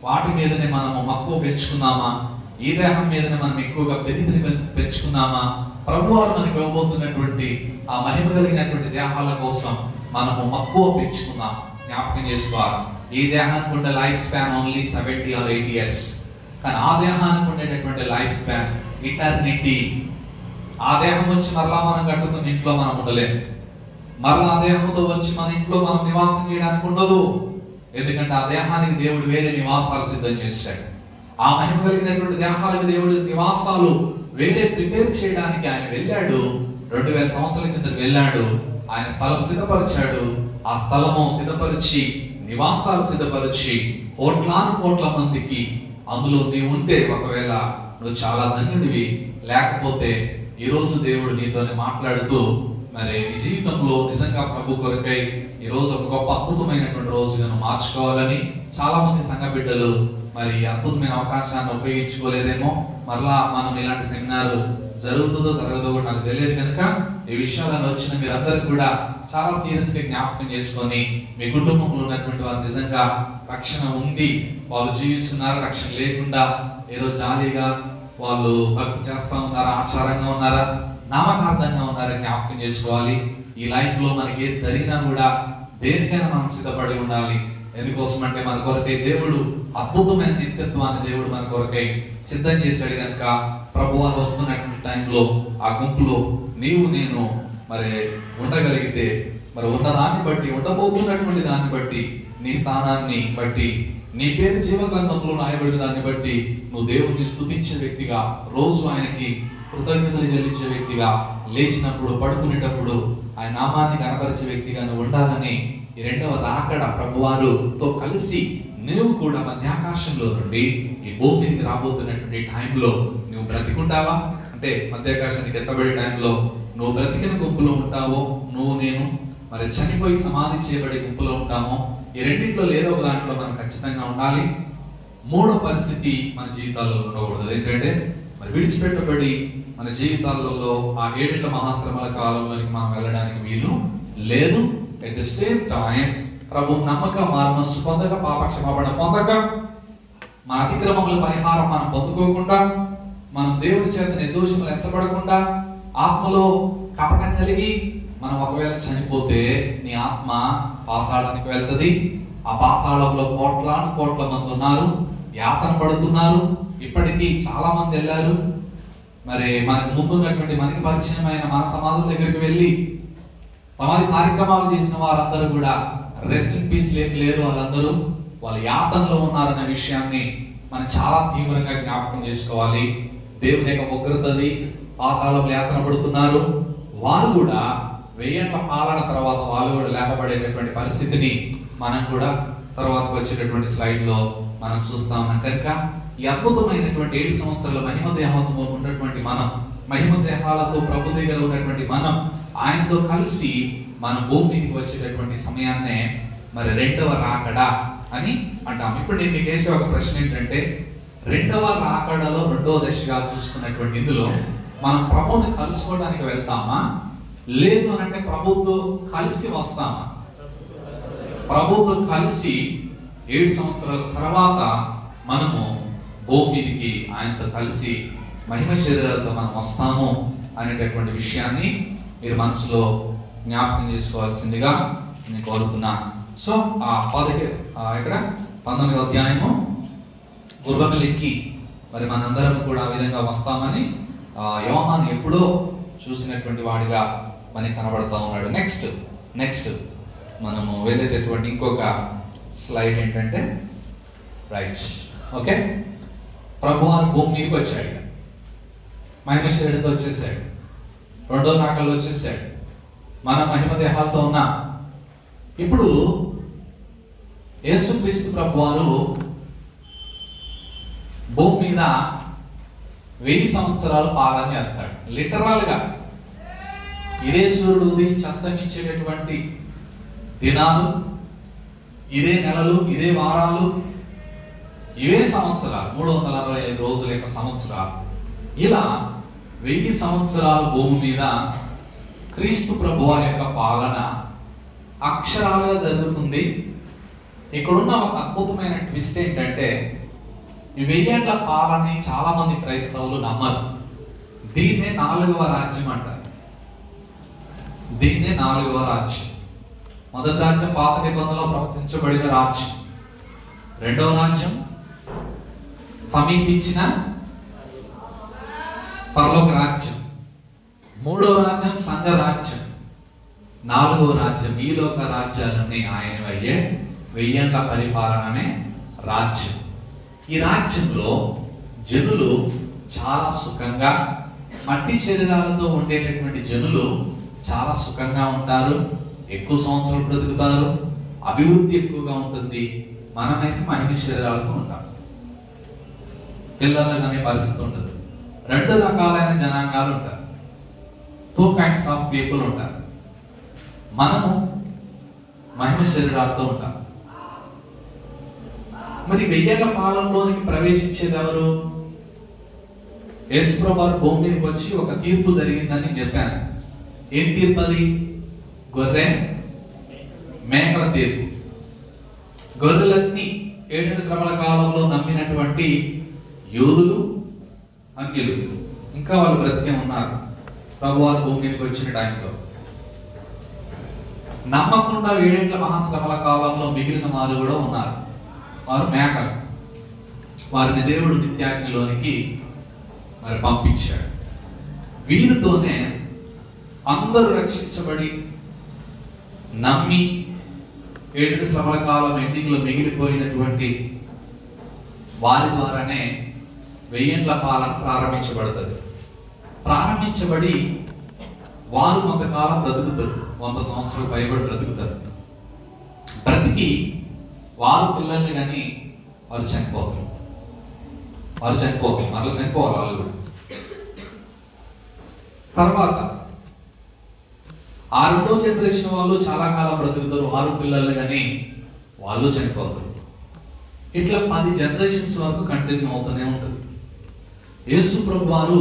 వాటి మీదనే మనము మక్కువ పెంచుకుందామా, ఈ దేహం మీదనే మనం ఎక్కువగా పెరిగిని పెంచుకుందామా, ప్రభువారు మనకి ఇవ్వబోతున్నటువంటి ఆ మహిమ కలిగినటువంటి దేహాల కోసం మనము మక్కువ పెంచుకుందాం. జ్ఞాపకం చేసుకోవాలి, ఈ దేహానికి ఉండే life span only 70 or 80 years, కానీ ఆ దేహానికి ఉండేటటువంటి లైఫ్ స్పాన్ ఇటర్నిటీ. ఆ దేహం వచ్చి మరలా మనం కట్టుకుని ఇంట్లో మనం ఉండలేము, మరలా ఆ దేహంతో వచ్చి మన ఇంట్లో మనం నివాసం చేయడానికి ఉండదు. ఎందుకంటే ఆ దేహానికి దేవుడు వేరే నివాసాలు సిద్ధం చేశాడు. ఆ మహిమ కలిగినటువంటి దేహాలకు దేవుడు నివాసాలు వేరే ప్రిపేర్ చేయడానికి ఆయన వెళ్ళాడు. 2000 సంవత్సరాల కింద వెళ్ళాడు. ఆయన స్థలం సిద్ధపరిచాడు. ఆ స్థలము సిద్ధపరిచి, నివాసాలు సిద్ధపరిచి, కోట్ల మందికి అందులో నీవు ఉంటే, ఒకవేళ నువ్వు చాలా ధన్యుడివి, లేకపోతే ఈరోజు దేవుడు నీతోనే మాట్లాడుతూ మరి నీ జీవితంలో నిజంగా ప్రభు కొరకై ఈరోజు ఒక గొప్ప అద్భుతమైనటువంటి రోజుగా మార్చుకోవాలని చాలా మంది సంఘ బిడ్డలు మరి అద్భుతమైన అవకాశాన్ని ఉపయోగించుకోలేదేమో. మరలా మనం ఇలాంటి సెమినార్ జరుగుతుందో జరగదో కూడా నాకు తెలియదు కనుక ఈ విషయాలను వచ్చిన మీరందరూ కూడా చాలా సీరియస్గా జ్ఞాపకం చేసుకొని, మీ కుటుంబంలో ఉన్నటువంటి వారు నిజంగా రక్షణ ఉంది, వాళ్ళు జీవిస్తున్నారు, రక్షణ లేకుండా ఏదో జాలీగా వాళ్ళు భక్తి చేస్తా ఉన్నారా, ఆచారంగా ఉన్నారా, నామకార్థంగా ఉన్నారా జ్ఞాపకం చేసుకోవాలి. ఈ లైఫ్ లో మనకి ఏది జరిగినా కూడా దేనికైనా మనం సిద్ధపడి ఉండాలి. ఎందుకోసం అంటే మన కొరకై దేవుడు అద్భుతమైన నిత్యత్వాన్ని దేవుడు మన కొరకై సిద్ధం చేశాడు కనుక ప్రభువారు వస్తున్నటువంటి టైంలో ఆ గుంపులో నీవు నేను మరి ఉండగలిగితే, మరి ఉన్నదాన్ని బట్టి, ఉండబోతున్నటువంటి దాన్ని బట్టి, నీ స్థానాన్ని బట్టి, నీ పేరు జీవగ్రంథంలో రాయబడిన దాన్ని బట్టి నువ్వు దేవుడిని స్తుతించే వ్యక్తిగా, రోజు ఆయనకి కృతజ్ఞతలు చెల్లించే వ్యక్తిగా, లేచినప్పుడు పడుకునేటప్పుడు ఆయన నామాన్ని కనపరిచే వ్యక్తిగా నువ్వు ఉండాలని ఈ రెండవ రాకడ ప్రభువారుతో కలిసి నువ్వు కూడా మధ్యాకాశంలో నుండి ఈ భూమికి రాబోతున్నటువంటి టైంలో నువ్వు బ్రతికుంటావా? అంటే మధ్యాకాశానికి ఎత్తబడే టైంలో నువ్వు బ్రతికిన గుంపులో ఉంటావో, నువ్వు నేను మరి చనిపోయి సమాధి చేయబడే గుంపులో ఉంటామో, ఈ రెండింటిలో లేదో ఒక దాంట్లో మనం ఖచ్చితంగా ఉండాలి. మూడో పరిస్థితి మన జీవితాల్లో ఉండకూడదు. ఏంటంటే మరి విడిచిపెట్టబడి మన జీవితాలలో ఆ 7 మహాశ్రమల కాలంలోనికి మనం వెళ్ళడానికి వీలు లేదు. అట్ ద సేమ్ టైం ప్రభు నమ్మక మారు మనసు పొందక, పాపక్షమాపణ పొందక, మన అతిక్రమముల పరిహారం మనం పొందుకోకుండా, మనం దేవుని చేత నిర్దోషములు ఎంచబడకుండా, ఆత్మలో కపటం కలిగి మనం ఒకవేళ చనిపోతే నీ ఆత్మ పాతాళానికి వెళ్తుంది. ఆ పాతాళంలో కోట్ల మంది ఉన్నారు, యాతన పడుతున్నారు. ఇప్పటికీ చాలా మంది వెళ్ళారు. మరి మనకు ముందున్నటువంటి మనకి పరిచయమైన మన సమాధుల దగ్గరికి వెళ్ళి సమాధి కార్యక్రమాలు చేసిన వారందరూ కూడా రెస్ట్ ఇన్ పీస్ లేరు. వాళ్ళందరూ వాళ్ళ యాతనలో ఉన్నారనే విషయాన్ని మనం చాలా తీవ్రంగా జ్ఞాపకం చేసుకోవాలి. దేవుని యొక్క ఉగ్రతది, పాతాళంలో యాతన పడుతున్నారు. వారు కూడా 1000 ఏళ్ల పాలన తర్వాత వాళ్ళు కూడా లేపబడేటటువంటి పరిస్థితిని మనం కూడా తర్వాత వచ్చేటటువంటి స్లైడ్లో మనం చూస్తా ఉన్నాం. కనుక ఈ అద్భుతమైనటువంటి 7 సంవత్సరాల మహిమ దేహంతో ఉన్నటువంటి మనం, మహిమ దేహాలతో ప్రభు దగ్గర ఉన్నటువంటి మనం, ఆయనతో కలిసి మన భూమికి వచ్చేటటువంటి సమయాన్నే మరి రెండవ రాకడ అని అంటాం. ఇప్పుడు నేను మీకు వేసే ఒక ప్రశ్న ఏంటంటే, రెండవ రాకడలో రెండవ దశగా చూస్తున్నటువంటి ఇందులో మనం ప్రభువుని కలుసుకోవడానికి వెళ్తామా, లేదు అని అంటే ప్రభుతో కలిసి వస్తామా? ప్రభుతో కలిసి 7 సంవత్సరాల తర్వాత మనము భూమికి ఆయనతో కలిసి మహిమ శరీరాలతో మనం వస్తాము అనేటటువంటి విషయాన్ని మీరు మనసులో జ్ఞాపకం చేసుకోవాల్సిందిగా నేను కోరుతున్నాను. సో ఇక్కడ 19వ అధ్యాయము గుర్రములెక్కి మరి మనందరం కూడా ఆ విధంగా వస్తామని యోహాను ఎప్పుడో చూసినటువంటి వాడిగా మనకి కనబడతా ఉన్నాడు. నెక్స్ట్ మనము వెళ్ళేటటువంటి ఇంకొక స్లైడ్ ఏంటంటే రైట్. ఓకే, ప్రభువారు భూమి మీదకి వచ్చాడు, మహిమ శరీరంతో వచ్చేసాడు, రెండో నాకల్లో వచ్చేసాడు, మన మహిమ దేహాలతో ఉన్నా. ఇప్పుడు యేసుక్రీస్తు ప్రభువారు భూమి మీద 1000 సంవత్సరాలు పాలన చేస్తాడు. లిటరల్గా ఇదే సూర్యుడు ఉదయించి అస్తమించేటటువంటి దినాలు, ఇదే నెలలు, ఇదే వారాలు, ఇవే సంవత్సరాలు, 365 రోజుల యొక్క సంవత్సరాలు. ఇలా 1000 సంవత్సరాలు భూమి మీద క్రీస్తు ప్రభువారి యొక్క పాలన అక్షరాలుగా జరుగుతుంది. ఇక్కడున్న ఒక అద్భుతమైన ట్విస్ట్ ఏంటంటే, ఈ 1000 ఏళ్ల పాలనని చాలా మంది క్రైస్తవులు నమ్మరు. దీన్నే 4వ రాజ్యం అంటారు. దీన్నే 4వ రాజ్యం. మొదటి రాజ్యం పాత నిబంధనలో ప్రవచించబడిన రాజ్యం, రెండవ రాజ్యం సమీపించిన పరలోక రాజ్యం, మూడవ రాజ్యం సంఘ రాజ్యం, 4వ రాజ్యం ఈ లోక రాజ్యాలన్నీ ఆయన అయ్యే 1000 ఏళ్ల పరిపాలన అనే రాజ్యం. ఈ రాజ్యంలో జనులు చాలా సుఖంగా, మట్టి శరీరాలతో ఉండేటటువంటి జనులు చాలా సుఖంగా ఉంటారు, ఎక్కువ సంవత్సరాలు బ్రతుకుతారు, అభివృద్ధి ఎక్కువగా ఉంటుంది. మనమైతే మహిమ శరీరాలతో ఉంటాం, పిల్లలు అనే పరిస్థితి ఉండదు. 2 రకాలైన జనాంగాలు ఉంటారు, 2 kinds ఆఫ్ పీపుల్ ఉంటారు. మనము మహిమ శరీరాలతో ఉంటాం. మరి 1000 ఏళ్ల పాలనలోనికి ప్రవేశించేది ఎవరు? యేసుప్రభువారు భూమి మీదకి వచ్చి ఒక తీర్పు జరిగిందని చెప్పాను. ఏం తీర్పు అది? గొర్రె మేకల తీర్పు. గొర్రెలన్నీ 7 శ్రమల కాలంలో నమ్మినటువంటి యూదులు, అన్యులు, ఇంకా వాళ్ళు బ్రతికే ఉన్నారు ప్రభువారు భూమి మీదకి వచ్చిన టైంలో. నమ్మకుండా 7 ఏళ్ల మహాశ్రమల కాలంలో మిగిలిన వారు కూడా ఉన్నారు, వారు మేకలు. వారిని దేవుడు నిత్యాగ్నిలోనికి మరి పంపించాడు. వీరితోనే అందరూ రక్షించబడి నమ్మి 7 శ్రమల కాలం ఎండింగ్లో మిగిలిపోయినటువంటి వారి ద్వారానే 1000 ఏళ్ల పాలన ప్రారంభించబడుతుంది. ప్రారంభించబడి వారు కొంతకాలం బ్రతుకుతారు, 100 సంవత్సరాలు పైబడి బ్రతుకుతారు. బ్రతికి వారు పిల్లల్ని కానీ వారు చనిపోతారు, మరలా చనిపోవాలి వాళ్ళు కూడా. తర్వాత ఆ 2వ జనరేషన్ వాళ్ళు చాలా కాలం బ్రతుకుతారు, 6 పిల్లలు కానీ వాళ్ళు చనిపోతారు. ఇట్లా 10 జనరేషన్స్ వరకు కంటిన్యూ అవుతూనే ఉంటుంది. యేసు ప్రభువారు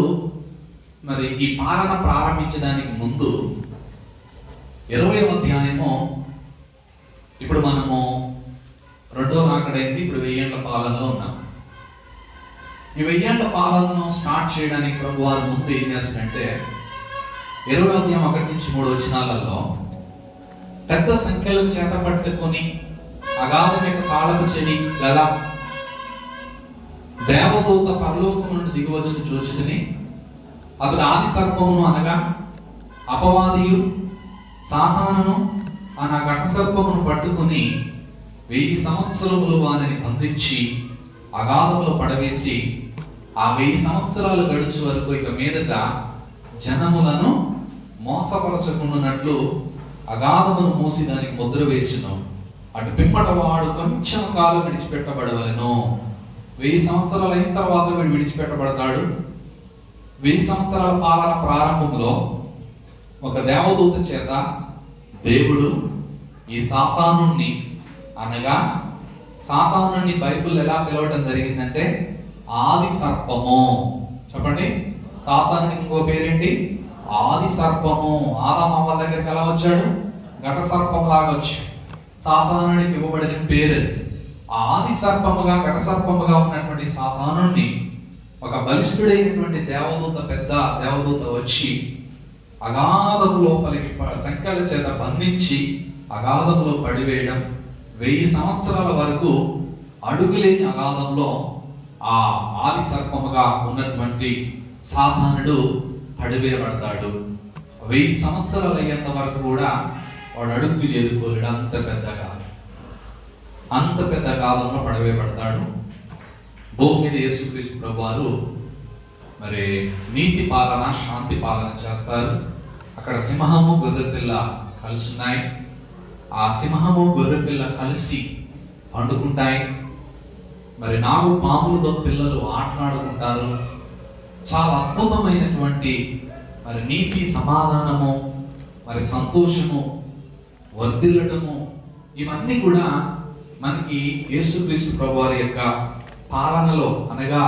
మరి ఈ పాలన ప్రారంభించడానికి ముందు 20వ అధ్యాయము, ఇప్పుడు మనము 2వ రాకడైంది, ఇప్పుడు 1000 ఏళ్ల పాలనలో ఉన్నాం. ఈ 1000 ఏళ్ల పాలనను స్టార్ట్ చేయడానికి ప్రభువారు ముందు ఏం చేస్తాడంటే, 20వ అధ్యాయం 1 నుంచి 3 వచనాలలో పెద్ద సంఖ్యలో చేత పట్టుకొని అగాధమిక తాళపు చెవి గల దేవదూత పరలోకము నుండి దిగివచ్చిన చూచుకుని, అతడు ఆది సర్పమును అనగా అపవాదియు సాతానును ఆ ఘట సర్పమును పట్టుకుని 1000 సంవత్సరములు వారిని బంధించి అగాధములో పడవేసి, ఆ 1000 సంవత్సరాలు గడుచు వరకు ఇక మీదట జనములను మోసపరచకుండానట్లు అగాధమును మూసి దానికి ముద్ర వేసిను. అటు పిమ్మట వాడు కొంచెం కాలం విడిచిపెట్టబడవలెను. 1000 సంవత్సరాలు అయిన తర్వాత వీడు విడిచిపెట్టబడతాడు. 1000 సంవత్సరాల పాలన ప్రారంభంలో ఒక దేవదూత చేత దేవుడు ఈ సాతానుని, అనగా సాతానుని బైబిల్ ఎలా పిలవటం జరిగిందంటే ఆది సర్పము. చెప్పండి, సాతానునికి ఇంకో పేరేంటి? ఆది సర్పము. ఆదాము అవ్వ దగ్గరికి ఎలా వచ్చాడు? ఘట సర్పం లాగా వచ్చాడు. సాతానునికి ఇవ్వబడిన పేరు ఆది సర్పముగా, ఘట సర్పముగా ఉన్నటువంటి సాతానుని ఒక బలిష్ఠుడైనటువంటి దేవదూత, పెద్ద దేవదూత వచ్చి అగాధము లోపలికి సంఖ్యల చేత బంధించి అగాధములో పడివేయడం. 1000 సంవత్సరాల వరకు అడుగులేని అగాధంలో ఆ ఆది సర్పముగా ఉన్నటువంటి సాతానుడు పడివేయబడతాడు. 1000 సంవత్సరాలు అయ్యేంత వరకు కూడా వాడు అడుగు చేరుకోలేడు. అంత పెద్ద కాలం, అంత పెద్ద కాలంలో పడతాడు. భూమి మీద యేసుక్రీస్తు ప్రభువారు మరి నీతి పాలన, శాంతి పాలన చేస్తారు. అక్కడ సింహము గొర్రెపిల్ల కలుసున్నాయి. ఆ సింహము గొర్రెపిల్ల కలిసి పండుకుంటాయి. మరి నాగు పాములతో పిల్లలు ఆటలాడుకుంటారు. చాలా అద్భుతమైనటువంటి మరి నీతి, సమాధానము, మరి సంతోషము, వర్ధిల్లటము, ఇవన్నీ కూడా మనకి యేసుక్రీస్తు ప్రభువారి యొక్క పాలనలో, అనగా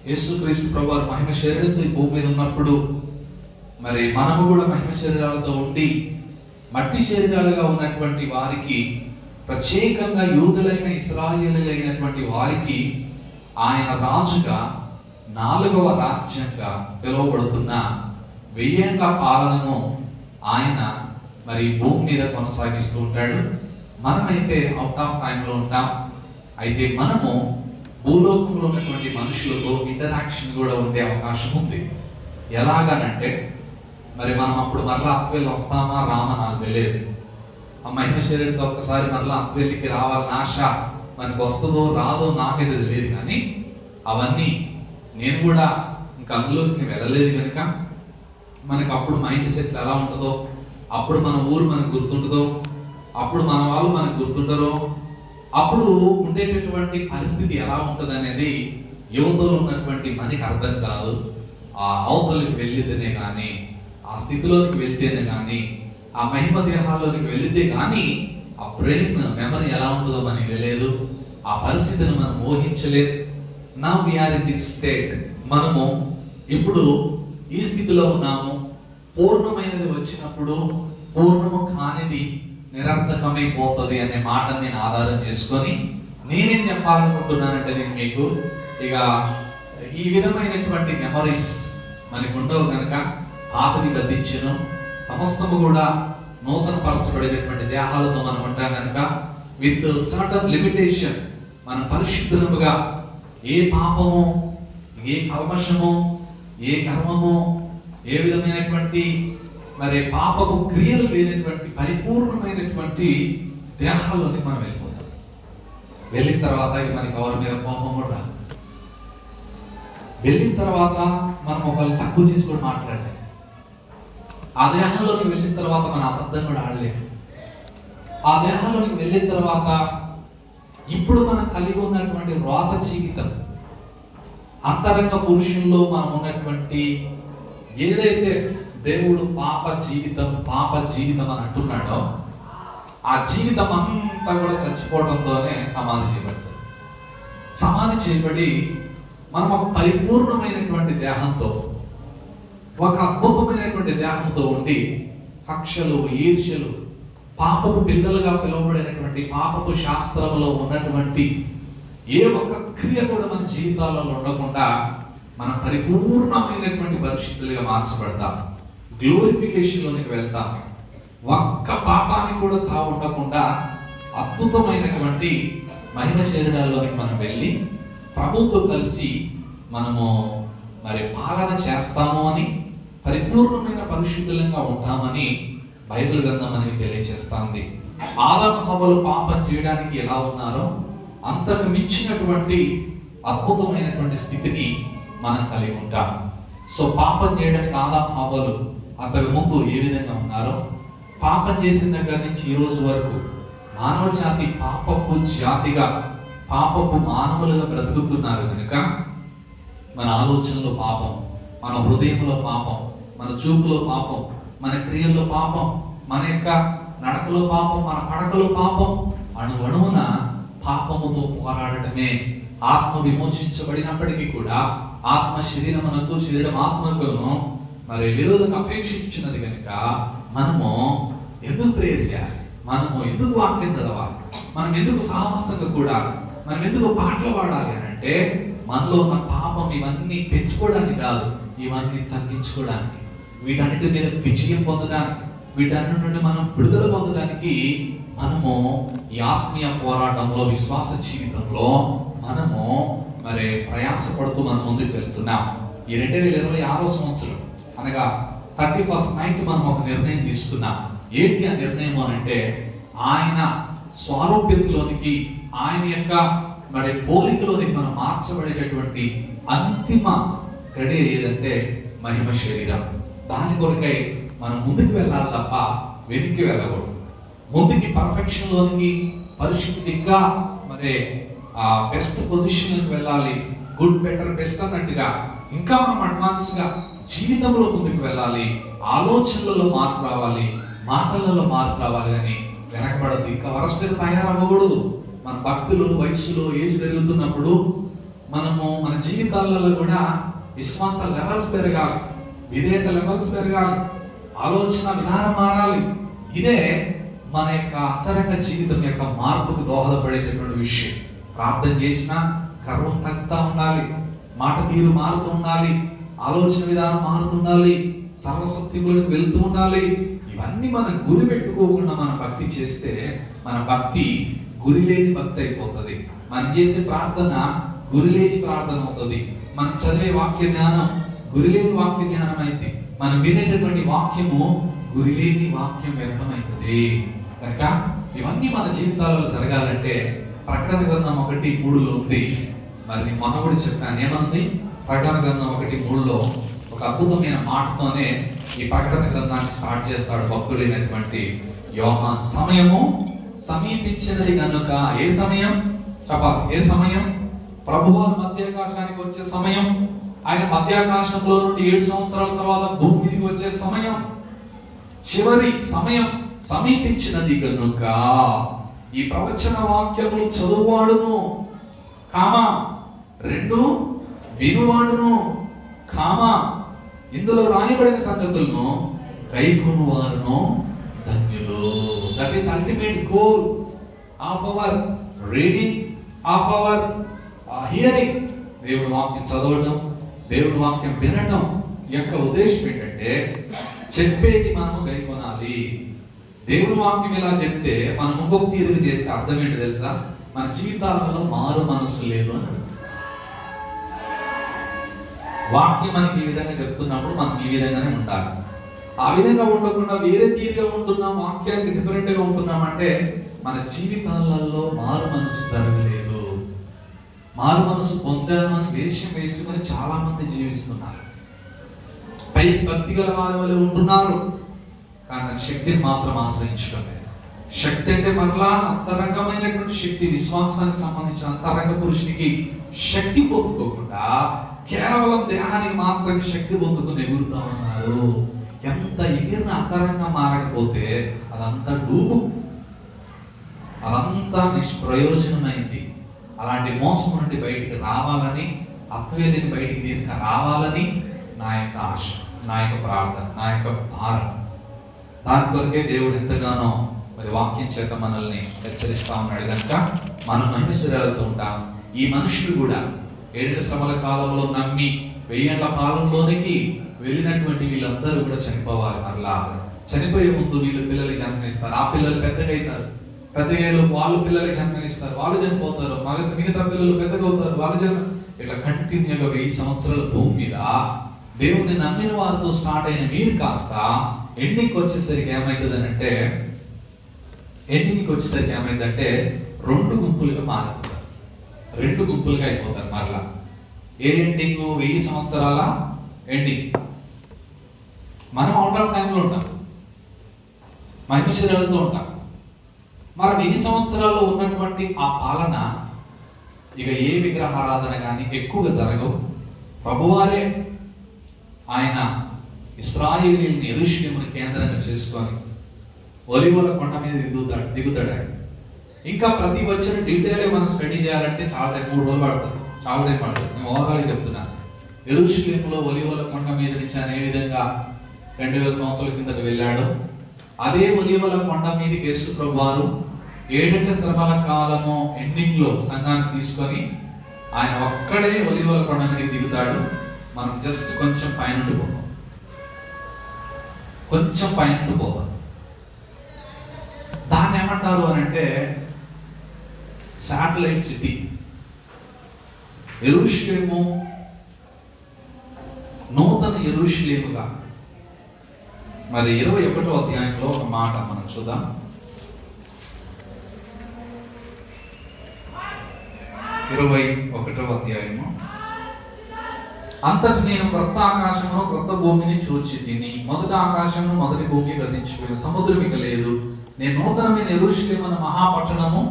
యేసుక్రీస్తు ప్రభువారు మహిమ శరీరంతో ఈ భూమి మీద ఉన్నప్పుడు మరి మనము కూడా మహిమ శరీరాలతో ఉండి మట్టి శరీరాలుగా ఉన్నటువంటి వారికి, ప్రత్యేకంగా యూదులైన ఇశ్రాయేలీయులైనటువంటి వారికి ఆయన రాజుగా 4వ రాజ్యంగా పిలువబడుతున్న 1000 ఏళ్ల పాలనను ఆయన మరి భూమి మీద కొనసాగిస్తూ ఉంటాడు. మనమైతే అవుట్ ఆఫ్ టైంలో ఉంటాం. అయితే మనము భూలోకంలో ఉన్నటువంటి మనుషులతో ఇంటరాక్షన్ కూడా ఉండే అవకాశం ఉంది. ఎలాగనంటే మరి మనం అప్పుడు మరలా అత్వేలు వస్తామా రామా నాకు తెలియదు. ఆ మహిమ శరీరంతో ఒక్కసారి మరలా అత్వేలికి రావాలని ఆశ, మనకు వస్తుందో రాదో నాకైతే తెలియదు. కానీ అవన్నీ నేను కూడా ఇంకా అందులోకి వెళ్ళలేదు కనుక మనకు అప్పుడు మైండ్ సెట్ ఎలా ఉంటుందో, అప్పుడు మన ఊరు మనకు గుర్తుంటుందో, అప్పుడు మన వాళ్ళు మనకు గుర్తుంటారో, అప్పుడు ఉండేటటువంటి పరిస్థితి ఎలా ఉంటుంది అనేది యువతలో ఉన్నటువంటి మనకి అర్థం కాదు. ఆ అవతలకి వెళ్ళితేనే కానీ, ఆ స్థితిలోకి వెళ్తేనే కానీ, ఆ మహిమ దేహాల్లోనికి వెళితే కానీ ఆ బ్రెయిన్ మెమరీ ఎలా ఉంటుందో మనకి తెలియదు. ఆ పరిస్థితిని మనం ఊహించలేదు. నా వీఆర్ ఇన్ దిస్ స్టేట్, మనము ఇప్పుడు ఈ స్థితిలో ఉన్నాము. పూర్ణమైనది వచ్చినప్పుడు పూర్ణము కానిది నిరర్థకమైపోతుంది అనే మాటను నేను ఆధారం చేసుకొని నేనేం చెప్పాలనుకుంటున్నానంటే, నేను మీకు ఇక ఈ విధమైనటువంటి మెమరీస్ మనకు ఉండవు కనుక పాతవి గద్దించను, సమస్తము కూడా నూతన పరచబడినటువంటి దేహాలతో మనం ఉంటాం కనుక విత్ సర్టన్ లిమిటేషన్ మనం పరిశుద్ధముగా ఏ పాపము, ఏ కల్మషము, ఏ కర్మము, ఏ విధమైనటువంటి మరి పాపపు క్రియలు లేనటువంటి పరిపూర్ణమైనటువంటి దేహాల్లోని మనం వెళ్ళిపోతాం. వెళ్ళిన తర్వాత మనకి ఎవరి మీద కోపం కూడా, వెళ్ళిన తర్వాత మనం ఒకళ్ళు తక్కువ చేసి కూడా మాట్లాడలేము. ఆ దేహాల్లోకి వెళ్ళిన తర్వాత మన అబద్ధం కూడా ఆడలేము. ఆ దేహాల్లోకి వెళ్ళిన తర్వాత ఇప్పుడు మనం కలిగి ఉన్నటువంటి రోత జీవితం, అంతరంగ పురుషుల్లో మనం ఉన్నటువంటి ఏదైతే దేవుడు పాప జీవితం అని అంటున్నాడో ఆ జీవితం అంతా కూడా చచ్చిపోవడంతోనే సమాధి చేయబడుతుంది. సమాధి చేయబడి మనం ఒక పరిపూర్ణమైనటువంటి దేహంతో, ఒక అద్భుతమైనటువంటి దేహంతో ఉండి కక్షలు, ఈర్ష్యలు, పాపపు పిల్లలుగా పిలువబడినటువంటి పాపపు శాస్త్రంలో ఉన్నటువంటి ఏ ఒక్క క్రియ కూడా మన జీవితాలలో ఉండకుండా మనం పరిపూర్ణమైనటువంటి పరిస్థితులుగా మార్చబడతాం. గ్లోరిఫికేషన్లోనికి వెళ్తాం. ఒక్క పాపానికి కూడా తావు ఉండకుండా అద్భుతమైనటువంటి మహిమ శరీరాల్లోనికి మనం వెళ్ళి ప్రభుతో కలిసి మనము మరి పాలన చేస్తాము అని, పరిపూర్ణమైన పరిశుద్ధులంగా ఉంటామని బైబిల్ గ్రంథం మనకి తెలియజేస్తుంది. ఆదాము హవ్వలు పాపం చేయడానికి ఎలా ఉన్నారో అంతకు మించినటువంటి అద్భుతమైనటువంటి స్థితిని మనం కలిగి ఉంటాం. సో పాపం చేయడానికి ఆదాము హవ్వలు అంతకు ముందు ఏ విధంగా ఉన్నారో, పాపం చేసిన దగ్గర నుంచి ఈ రోజు వరకు మానవ జాతి పాపపు జాతిగా, పాపపు మానవులుగా బ్రతుకుతున్నారు కనుక మన ఆలోచనలో పాపం, మన హృదయంలో పాపం, మన చూపులో పాపం, మన క్రియల్లో పాపం, మన యొక్క నడకలో పాపం, మన పడకలో పాపం, అణువణువున పాపముతో పోరాడటమే. ఆత్మ విమోచించబడినప్పటికీ కూడా ఆత్మ శరీరమునకు, శరీరం ఆత్మకును మరి విరోధంగా అపేక్షించినది కనుక మనము ఎందుకు ప్రేయర్ చేయాలి, మనము ఎందుకు వాక్యం చదవాలి, మనం ఎందుకు సహవాసంగా కూడాలి, మనం ఎందుకు పాటలు పాడాలి అని అంటే మనలో ఉన్న పాపం ఇవన్నీ పెంచుకోవడానికి కాదు, ఇవన్నీ తగ్గించుకోవడానికి, వీటన్నిటి మీద విజయం పొందడానికి, వీటన్నిటి నుండి మనం విడుదల పొందడానికి మనము ఈ ఆత్మీయ పోరాటంలో, విశ్వాస జీవితంలో మనము మరి ప్రయాసపడుతూ మనం ముందుకు వెళ్తున్నాం. ఈ 2026 సంవత్సరం అనగా 31st నైట్ మనం ఒక నిర్ణయం తీసుకున్నాం. ఏంటి ఆ నిర్ణయం అని అంటే, ఆయన స్వారూప్యతలోనికి, ఆయన యొక్క మరి పోలికలోనికి మనం మార్చబడేటటువంటి అంతిమ గడియ ఏదంటే మహిమ శరీరం. దాని కొరకై మనం ముందుకు వెళ్ళాలి తప్ప వెనక్కి వెళ్ళకూడదు. ముందుకి పర్ఫెక్షన్లోనికి, పరిశుద్ధిగా మరి బెస్ట్ పొజిషన్కి వెళ్ళాలి. గుడ్, బెటర్, బెస్ట్ అన్నట్టుగా ఇంకా మనం అడ్వాన్స్గా జీవితంలో ముందుకు వెళ్ళాలి. ఆలోచనలలో మార్పు రావాలి, మాటలలో మార్పు రావాలి అని వెనకబడద్దు. ఇంకా వరస్ట్గా తయారవ్వకూడదు. మన భక్తులు వయసులో ఏజ్ పెరుగుతున్నప్పుడు మనము మన జీవితాలలో కూడా విశ్వాస లెవెల్స్ పెరగాలి, విధేయత లెవెల్స్ పెరగాలి, ఆలోచన విధానం మారాలి. ఇదే మన యొక్క అంతరంగ జీవితం యొక్క మార్పుకు దోహదపడేటటువంటి విషయం. ప్రార్థన చేసినా గర్వం తగ్గుతూ ఉండాలి, మాట తీరు మారుతూ ఉండాలి, ఆలోచన విధానం మారుతుండాలి, సర్వశక్తిలోకి వెళ్తూ ఉండాలి. ఇవన్నీ మనం గురి పెట్టుకోకుండా మనం భక్తి చేస్తే మన భక్తి గురి లేని భక్తి అయిపోతుంది. మనం చేసే ప్రార్థన గురి లేని ప్రార్థన అవుతుంది. మనం చదివే వాక్య జ్ఞానం గురి లేని వాక్య జ్ఞానం అయితే, మనం వినేటటువంటి వాక్యము గురి లేని వాక్యం వ్యర్థమవుతుంది. కనుక ఇవన్నీ మన జీవితాలలో జరగాలంటే ప్రకటన గ్రంథం 1:3 ఉంది. మరి నేను మొన్న కూడా చెప్పాను, ఏమంది? ప్రకటన గ్రంథం 1:3 ఒక అద్భుతమైన మాటతోనే ఈ ప్రకటన గ్రంథాన్ని స్టార్ట్ చేస్తాడు భక్తుడైనటువంటి యోహాను. సమయము సమీపించినది కనుక. ఏ సమయం చెప్పాలి? ఏ సమయం? ప్రభువారు మధ్యాకాశానికి వచ్చే సమయం. ఆయన మధ్యాకాశంలో నుండి 7 సంవత్సరాల తర్వాత భూమి మీదకి వచ్చే సమయం, చివరి సమయం సమీపించినది కనుక ఈ ప్రవచన వాక్యములు చదువువాడును కామా, 2 వినువాడును కామా, ఇందులో రాయబడిన సంగతులను కైకొనువారును ధన్యులు. That is ultimate goal of our reading, of our hearing. దేవుని వాక్యం చదవడం, దేవుని వాక్యం వినడం యొక్క ఉద్దేశం ఏంటంటే చెప్పేది మనము గైకొనాలి. దేవుని వాక్యం ఇలా చెప్తే మనం ఇంకొక తీరుగా చేస్తే అర్థం ఏంటి తెలుసా? మన జీవితాలలో మారు మనసు లేదు అని. వాక్యం మనకి ఈ విధంగా చెప్తున్నప్పుడు మనం ఈ విధంగానే ఉండాలి. ఆ విధంగా ఉండకుండా వేరే తీరుగా ఉంటున్నాం, వాక్యానికి డిఫరెంట్గా ఉంటున్నామంటే మన జీవితాలలో మారు మనసు జరగలేదు. మారు మనసు పొందామని వేషం వేసుకొని చాలా మంది జీవిస్తున్నారు. పై భక్తి గల వారి వలె ఉంటున్నారు, కానీ శక్తిని మాత్రం ఆశ్రయించడం లేదు. శక్తి అంటే మరలా అంతరంగమైనటువంటి శక్తి, విశ్వాసానికి సంబంధించిన అంతరంగ పురుషునికి శక్తి పొందుకోకుండా కేవలం దేహానికి మాత్రం శక్తి పొందుకుని ఎగురుతా ఉన్నారు. ఎంత ఎగిరిన అంతరంగం మారకపోతే అదంతా డూబు, అదంతా నిష్ప్రయోజనమైంది. అలాంటి మోసం నుండి బయటికి రావాలని, అత్వేదిని బయటికి తీసుకురావాలని నా యొక్క ఆశ, నా యొక్క ప్రార్థన, నా యొక్క భారం. దాని కొరకే దేవుడు ఎంతగానో మరి వాక్యం చేత మనల్ని హెచ్చరిస్తా ఉన్నాడు. కనుక మనం మనుషులతో ఉంటాం. ఈ మనుషులు కూడా 7 శ్రమల కాలంలో నమ్మి 1000 ఏళ్ల కాలంలోనికి వెళ్ళినటువంటి వీళ్ళందరూ కూడా చనిపోవాలి. మరలా చనిపోయే ముందు వీళ్ళు పిల్లలకి జన్మనిస్తారు. ఆ పిల్లలు పెద్దగా అవుతారు, పెద్దగా వాళ్ళు పిల్లలకి జన్మనిస్తారు, వాళ్ళు చనిపోతారు. మిగతా పిల్లలు పెద్దగా అవుతారు, వాళ్ళు ఇట్లా కంటిన్యూగా 1000 సంవత్సరాల భూమి మీద దేవుని నమ్మిన వారితో స్టార్ట్ అయిన మీరు కాస్త ఎండింగ్కి వచ్చేసరికి ఏమవుతుందంటే 2 గుంపులుగా మారిపోతారు, 2 గుంపులుగా అయిపోతారు. మరలా ఏ ఎండింగ్? 1000 సంవత్సరాల ఎండింగ్. మనం అవుట్ ఆఫ్ టైంలో ఉంటాం, మహిమశరీరాలతో ఉంటాం. మరి 1000 సంవత్సరాల్లో ఉన్నటువంటి ఆ పాలన ఇక ఏ విగ్రహారాధన కానీ ఎక్కువగా జరగవు. ప్రభువారే ఆయన ఇశ్రాయేలీయుల్ని యెరూషలేమును కేంద్రంగా చేసుకొని ఒలీవల కొండ మీద దిగుతాడు ఆయన. ఇంకా ప్రతి వచ్చిన డీటెయిల్ మనం స్టడీ చేయాలంటే చాలా 3 రోజులు పడుతుంది, చాలా టైం పడుతుంది. నేను ఓవరాల్ చెప్తున్నాను. యెరూషలేములో ఒలీవల కొండ మీద నుంచి ఆయన ఏ విధంగా 2000 సంవత్సరాల కిందట వెళ్ళాడు, అదే ఒలీవల కొండ మీదకి యేసు ప్రభువారు 7 శ్రమల కాలము ఎండింగ్ లో సంఘాన్ని తీసుకొని ఆయన ఒక్కడే ఒలీవల కొండ మీద దిగుతాడు. మనం జస్ట్ కొంచెం పైనుండి పోతాం. దాన్ని ఏమంటారు అని అంటే శాటిలైట్ సిటీ. యెరూషలేము నూతన యెరూషలేముగా మరి 21వ అధ్యాయంలో ఒక మాట మనం చూద్దాం. 21వ అధ్యాయము. అంతటి నేను క్రొత్త ఆకాశమును క్రొత్త భూమిని చూచి తిని, మొదటి ఆకాశము మొదటి భూమి గతించిపోయిన, సముద్రం ఇక లేదు. నేను నూతనమైన యెరూషలేము మహాపట్టణము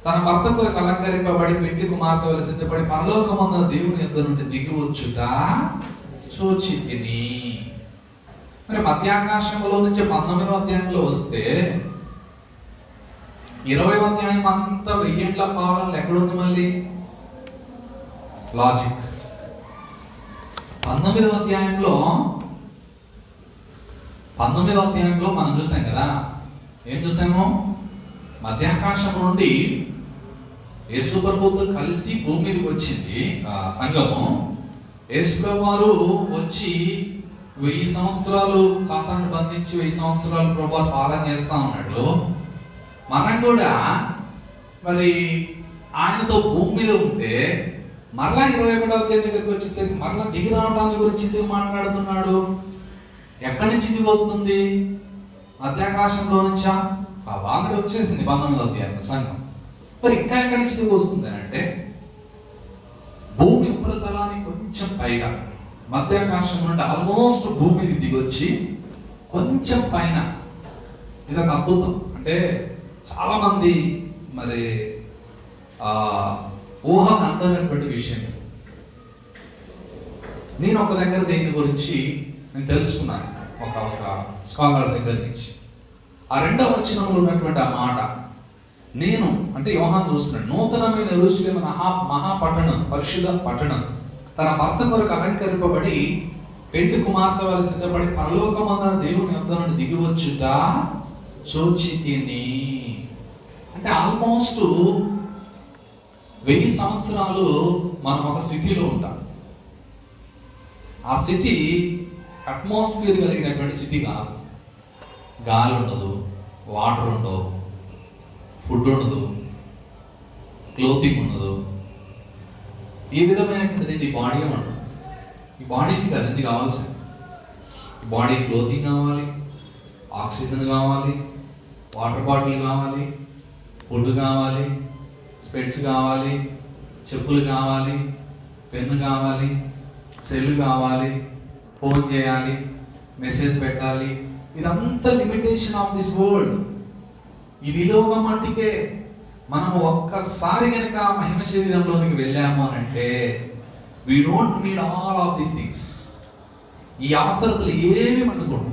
తన భర్త కొరకు అలంకరింపబడి పెండ్లి కుమార్తె వలె సిద్ధపడి పరలోకమందున దేవుని యొద్ద నుండి దిగి వచ్చుట చూచి తిని. మరి మధ్యాకాశంలో నుంచి 19వ అధ్యాయంలో వస్తే 20వ అధ్యాయం అంతా 1000 ఏండ్ల పాలనలు ఎక్కడుంది? మళ్ళీ లాజిక్. 19వ అధ్యాయంలో మనం చూసాం కదా, ఏం చూసాము? మధ్యాకాశం నుండి యేసు ప్రభువుతో కలిసి భూమి మీదకి వచ్చింది సంఘము. యేసు ప్రభు వారు వచ్చి 1000 సంవత్సరాలు సాతాను బంధించి 1000 సంవత్సరాలు ప్రభు పాలన చేస్తా ఉన్నాడు. మనం కూడా మరి ఆయనతో భూమి మీద ఉంటే మరలా 21వ అధ్యాయం దగ్గరికి వచ్చేసరికి మరలా దిగి రావడానికి గురించి ఎందుకు మాట్లాడుతున్నాడు? ఎక్కడి నుంచి దిగి వస్తుంది? మధ్యాకాశంలో నుంచా? ఆల్రెడీ వచ్చేసింది 19వ అధ్యాయం సంఘం. మరి ఇంకా ఎక్కడి నుంచి దిగి వస్తుంది అని అంటే భూమి ఉపరితలానికి కొంచెం పైగా, మధ్యాకాశం నుండి ఆల్మోస్ట్ భూమి దిగొచ్చి కొంచెం పైన. ఇది ఒక అద్భుతం. అంటే చాలా మంది మరి ఊహకు అందనటువంటి విషయం. నేను ఒక దగ్గర దీని గురించి నేను తెలుసుకున్నాను, ఒక స్కాలర్ దగ్గర నుంచి. ఆ 2వ వచనంలో ఉన్నటువంటి ఆ మాట, నేను అంటే యోహాను చూస్తున్నాడు, నూతనమైన యెరూషలేము మహాపట్టణం, పరిశుద్ధ పట్టణం తన భర్త కొరకు అలంకరింపబడి పెండ్లి కుమార్తె వలె సిద్ధపడి పరలోకమందున దేవుని యొద్ద నుండి దిగివచ్చుట చూచి తిని. అంటే ఆల్మోస్ట్ 1000 సంవత్సరాలు మనం ఒక సిటీలో ఉంటాం. ఆ సిటీ అట్మాస్ఫియర్ కలిగినటువంటి సిటీ కాదు. గాలి ఉండదు, వాటర్ ఉండవు, ఫుడ్ ఉండదు, క్లోతింగ్ ఉండదు, ఈ విధమైనటువంటిది ఈ బాడీ ఉండదు. ఈ బాడీకి కదండి కావాల్సింది. ఈ బాడీ క్లోతింగ్ కావాలి, ఆక్సిజన్ కావాలి, వాటర్ బాటిల్ కావాలి, ఫుడ్ కావాలి, స్పెట్స్ కావాలి, చెప్పులు కావాలి, పెన్ను కావాలి, సెల్ కావాలి, ఫోన్ చేయాలి, మెసేజ్ పెట్టాలి. ఇదంతా లిమిటేషన్ ఆఫ్ దిస్ వరల్డ్. ఈ విలోక మట్టికే. మనము ఒక్కసారి కనుక మహిమ శరీరంలోనికి వెళ్ళాము అని అంటే we don't need all of these things. ఈ అవసరతలు ఏమి అనుకోండి.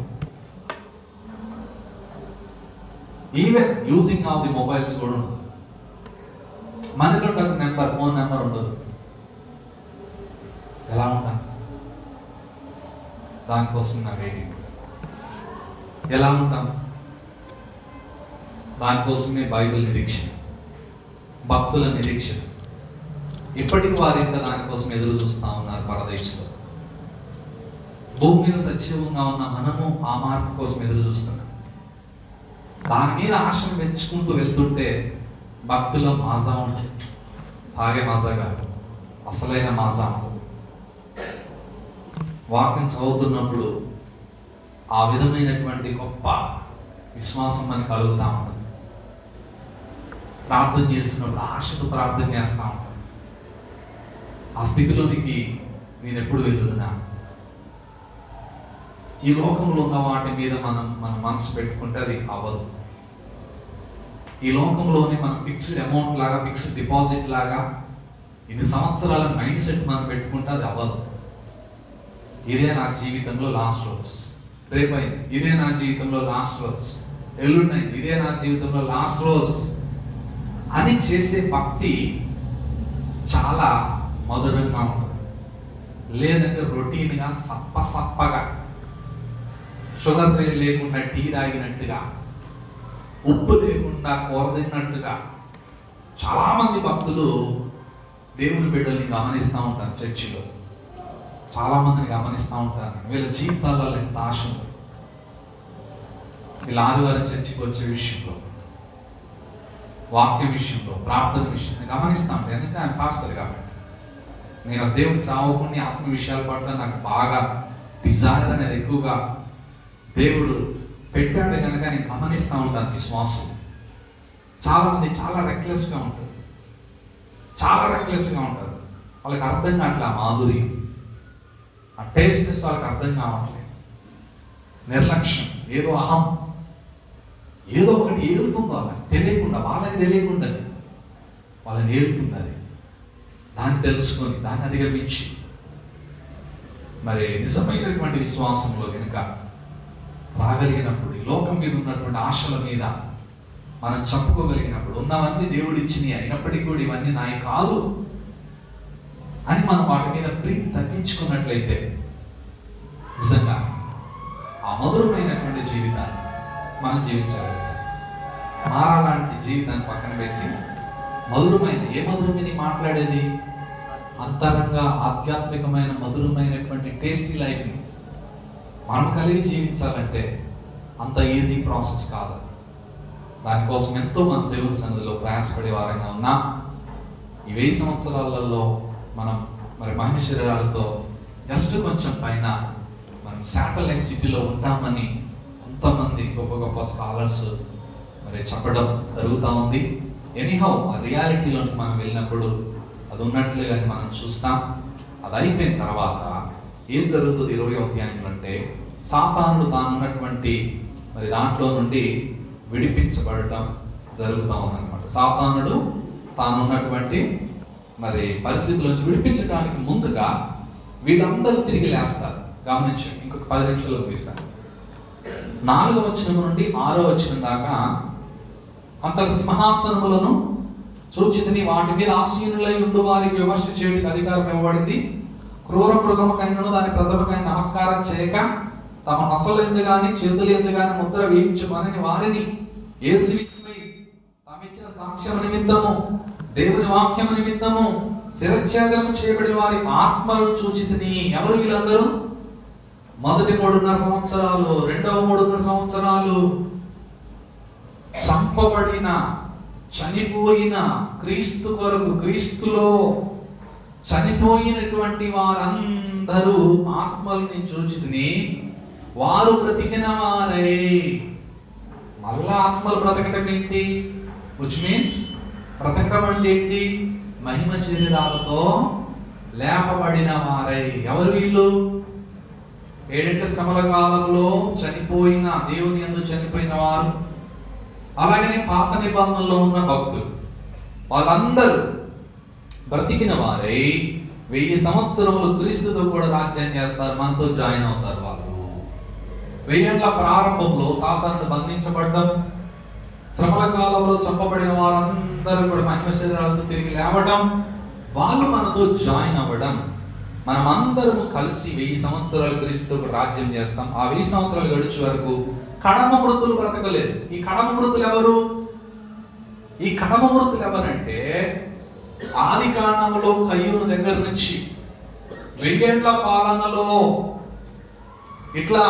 Even using of the mobiles కూడా ఉండదు. మనకంటే ఒక ఫోన్ నెంబర్ ఉండదు. ఎలా ఉంటాం? దానికోసం నా వెయిటింగ్. ఎలా ఉంటాం? దానికోసమే బైబిల్ నిరీక్షణ, భక్తుల నిరీక్షణ. ఇప్పటికి వారు ఇంకా దానికోసం ఎదురు చూస్తూ ఉన్నారు పరదేశంలో. భూమి మీద సజీవంగా ఉన్న మనము ఆ మార్పు కోసం ఎదురు చూస్తున్నాం. దాని మీద ఆశను పెంచుకుంటూ వెళ్తుంటే భక్తుల మాజా ఉంటుంది. తాగే మాజా కాదు, అసలైన మాజా ఉంటుంది. వాక్యం చదువుతున్నప్పుడు ఆ విధమైనటువంటి గొప్ప విశ్వాసం మనకు కలుగుతూ ఉంటుంది. ప్రార్థన చేస్తున్నప్పుడు ఆశతో ప్రార్థన చేస్తూ ఉంటాం. ఆ స్థితిలోనికి నేను ఎప్పుడు వెళ్తున్నా? ఈ లోకంలో ఉన్న వాటి మీద మన మనసు పెట్టుకుంటే అది అవ్వదు. ఈ లోకంలోనే మనం ఫిక్స్డ్ అమౌంట్ లాగా, ఫిక్స్డ్ డిపాజిట్ లాగా ఇన్ని సంవత్సరాల మైండ్ సెట్ మనం పెట్టుకుంటే అది అవ్వదు. ఇదే నా జీవితంలో లాస్ట్ రోజు, రేపైంది ఇదే నా జీవితంలో లాస్ట్ రోజు, ఎల్లుండైంది ఇదే నా జీవితంలో లాస్ట్ రోజు అని చేసే భక్తి చాలా మధురంగా ఉంటుంది. లేదంటే రొటీన్గా సప్పగా షుగర్ లేకుండా టీ తాగినట్టుగా, ఉప్పు లేకుండా కూర తిన్నట్టుగా చాలామంది భక్తులు దేవుని బిడ్డల్ని గమనిస్తూ ఉంటారు. చర్చిలో చాలామందిని గమనిస్తూ ఉంటారు. వీళ్ళ జీవితాలలో ఎంత ఆశ ఉంది. వీళ్ళ ఆదివారం చర్చికి వచ్చే విషయంలో, వాక్య విషయంలో, ప్రార్థన విషయంలో గమనిస్తూ ఉంటాను. ఎందుకంటే ఆయన పాస్టర్ కాబట్టి. నేను దేవుని సేవకుని, ఆత్మ విషయాల పట్ల నాకు బాగా డిజైర్ అనేది ఎక్కువగా దేవుడు పెట్టాడు కనుక నేను గమనిస్తూ ఉంటాను విశ్వాసం. చాలామంది చాలా రెక్లెస్గా ఉంటారు, వాళ్ళకి అర్థం కావట్లే ఆ మాధుర్యం, ఆ టేస్ట్నెస్ వాళ్ళకి అర్థం కావట్లేదు. నిర్లక్ష్యం, ఏదో అహం, ఏదో ఒకటి ఏలుతుంది వాళ్ళకి తెలియకుండానే వాళ్ళని ఏలుతుంది. అది దాన్ని తెలుసుకొని దాన్ని అధిగమించి మరి నిజమైనటువంటి విశ్వాసంలో కనుక రాగలిగినప్పుడు, ఈ లోకం మీద ఉన్నటువంటి ఆశల మీద మనం చెప్పుకోగలిగినప్పుడు, ఉన్నవన్నీ దేవుడిచ్చినవి అయినప్పటికీ కూడా ఇవన్నీ నాయి కాదు అని మనం వాటి మీద ప్రీతి తగ్గించుకున్నట్లయితే నిజంగా ఆ మధురమైనటువంటి జీవితాన్ని మనం జీవించాలి. మారాలాంటి జీవితాన్ని పక్కన పెట్టి మధురమైన, ఏ మధురమని మాట్లాడేది? అంతరంగా ఆధ్యాత్మికమైన మధురమైనటువంటి టేస్టీ లైఫ్ని మనం కలిగి జీవించాలంటే అంత ఈజీ ప్రాసెస్ కాదు. దానికోసం ఎంతో మంది దేవుని సన్నిధిలో ప్రయాసపడే వారంగా ఉన్నాం. ఈ 1000 సంవత్సరాలలో మనం మరి మహిమ శరీరాలతో జస్ట్ కొంచెం పైన మనం శాటిలైట్ సిటీలో ఉంటామని కొంతమంది గొప్ప గొప్ప స్కాలర్స్ మరి చెప్పడం జరుగుతూ ఉంది. ఎనీహౌ ఆ రియాలిటీలోకి మనం వెళ్ళినప్పుడు అది ఉన్నట్లుగా మనం చూస్తాం. అది అయిపోయిన తర్వాత ఏం జరుగుతుంది 20వ అధ్యాయంలో అంటే, సాతానుడు తానున్నటువంటి మరి దాంట్లో నుండి విడిపించబడటం జరుగుతూ ఉందన్నమాట. సాతానుడు తానున్నటువంటి మరి పరిస్థితుల నుంచి విడిపించడానికి ముందుగా వీళ్ళందరూ తిరిగి లేస్తారు. గమనించండి, ఇంకొక 10 నిమిషాలు ముగిస్తాను. 4వ వచనం నుండి 6వ వచనం దాకా, అంతటి సింహాసనములను చూచితిని, వాటి మీద ఆసీనులై ఉండు వారికి విమర్శ చేయడానికి అధికారం ఇవ్వబడింది. క్రూర మృగముకైనను దాని ప్రథమకైన నమస్కారం చేయక తమ నొసలు ఎందు గాని చేతులు ఎందు గాని ముద్ర వేయించుమని వారిని యేసు విషయమై తామిచ్చిన సాక్ష్యం నిమిత్తము దేవుని వాక్యము నిమిత్తము శిరచ్ఛేదనం చేయబడి వారి ఆత్మలను చూచితిని. ఎవరు వీళ్ళందరూ? మొదటి 3.5 సంవత్సరాలు, రెండవ 3.5 సంవత్సరాలు చంపబడిన, చనిపోయిన, క్రీస్తు కొరకు క్రీస్తులో చనిపోయినటువంటి వారందరూ ఆత్మల్ని చూచితిని. వారు బ్రతికిన వారై. మళ్ళా ఆత్మలు బ్రతకటం ఏంటి? విచ్ మీన్స్ బ్రతకడం అంటే ఏంటి? మహిమ శరీరాలతో లేపబడిన వారై. ఎవరు వీళ్ళు? 7 శ్రమల కాలంలో చనిపోయిన, దేవుని యందు చనిపోయిన వారు, అలాగనే పాత నిబంధనలో ఉన్న భక్తులు, వాళ్ళందరూ బ్రతికిన వారై 1000 సంవత్సరములు క్రీస్తుతో కూడా రాజ్యం చేస్తారు, మనతో జాయిన్ అవుతారు. వాళ్ళు 1000 ఏళ్ల ప్రారంభంలో సాతానుడు బంధించబడ్డం, శ్రమల కాలంలో చంపబడిన వారందరూ కూడా మహిమ శరీరాలతో తిరిగి లేవడం, వాళ్ళు మనతో జాయిన్ అవ్వడం, మనమందరము కలిసి 1000 సంవత్సరాలు క్రీస్తుతో రాజ్యం చేస్తాం. ఆ 1000 సంవత్సరాలు గడిచే వరకు కడమ మృతులు బ్రతకలేదు. ఈ కడమ మృతులు ఎవరు? ఈ కడమ మృతులు ఎవరంటే, ఆది కాండంలో కయ్యూను దగ్గర నుంచి 1000 ఏళ్ల పాలనలో ఇట్లా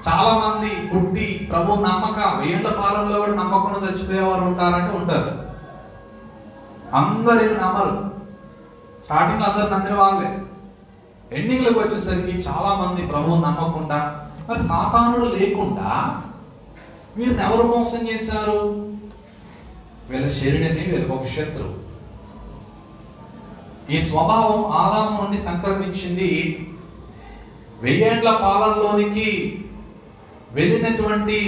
చాలా మంది పుట్టి ప్రభు నమ్మక 1000 ఏళ్ల పాలనలో కూడా నమ్మకుండా చచ్చిపోయేవారు ఉంటారంటే ఉంటారు. అందరూ నమ్మరు. స్టార్టింగ్లో అందరు నమ్మిన వాళ్ళే, ఎండింగ్లోకి వచ్చేసరికి చాలా మంది ప్రభు నమ్మకుండా. మరి సాతానుడు లేకుండా వీరిని ఎవరు మోసం చేశారు? వీళ్ళ శరీరమే వీళ్ళకి ఒక శత్రువు. ఈ స్వభావం ఆదాము నుండి సంక్రమించింది. 1000 ఏళ్ల పాలనలోనికి వెళ్ళినటువంటి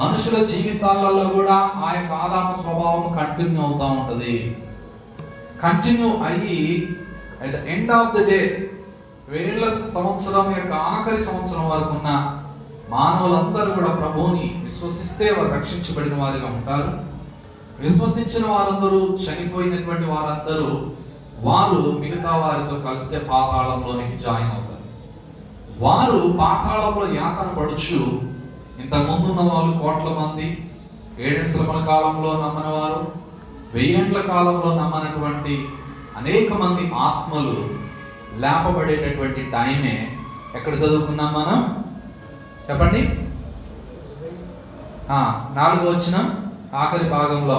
మనుషుల జీవితాలలో కూడా ఆ యొక్క ఆదాము స్వభావం కంటిన్యూ అవుతూ ఉంటుంది. కంటిన్యూ అయ్యి at the end of the day 1000 సంవత్సరం యొక్క ఆఖరి సంవత్సరం వరకు ఉన్న మానవులందరూ కూడా ప్రభువుని విశ్వసిస్తే వారు రక్షించబడిన వారిగా ఉంటారు. విశ్వసించిన వారందరూ, చనిపోయినటువంటి వారందరూ వారు మిగతా వారితో కలిసే పాతాళంలోనికి జాయిన్ అవుతారు. వారు పాతాళంలో యాతన పడుచు, ఇంతకు ముందు ఉన్న వాళ్ళు కోట్ల మంది, 7 శ్రమల కాలంలో నమ్మని వారు, 1000 ఏళ్ల కాలంలో నమ్మనటువంటి అనేక మంది ఆత్మలు లేపబడేటటువంటి టైమే ఎక్కడ చదువుకున్నాం మనం? చెప్పండి. 4వ వచనం ఆఖరి భాగంలో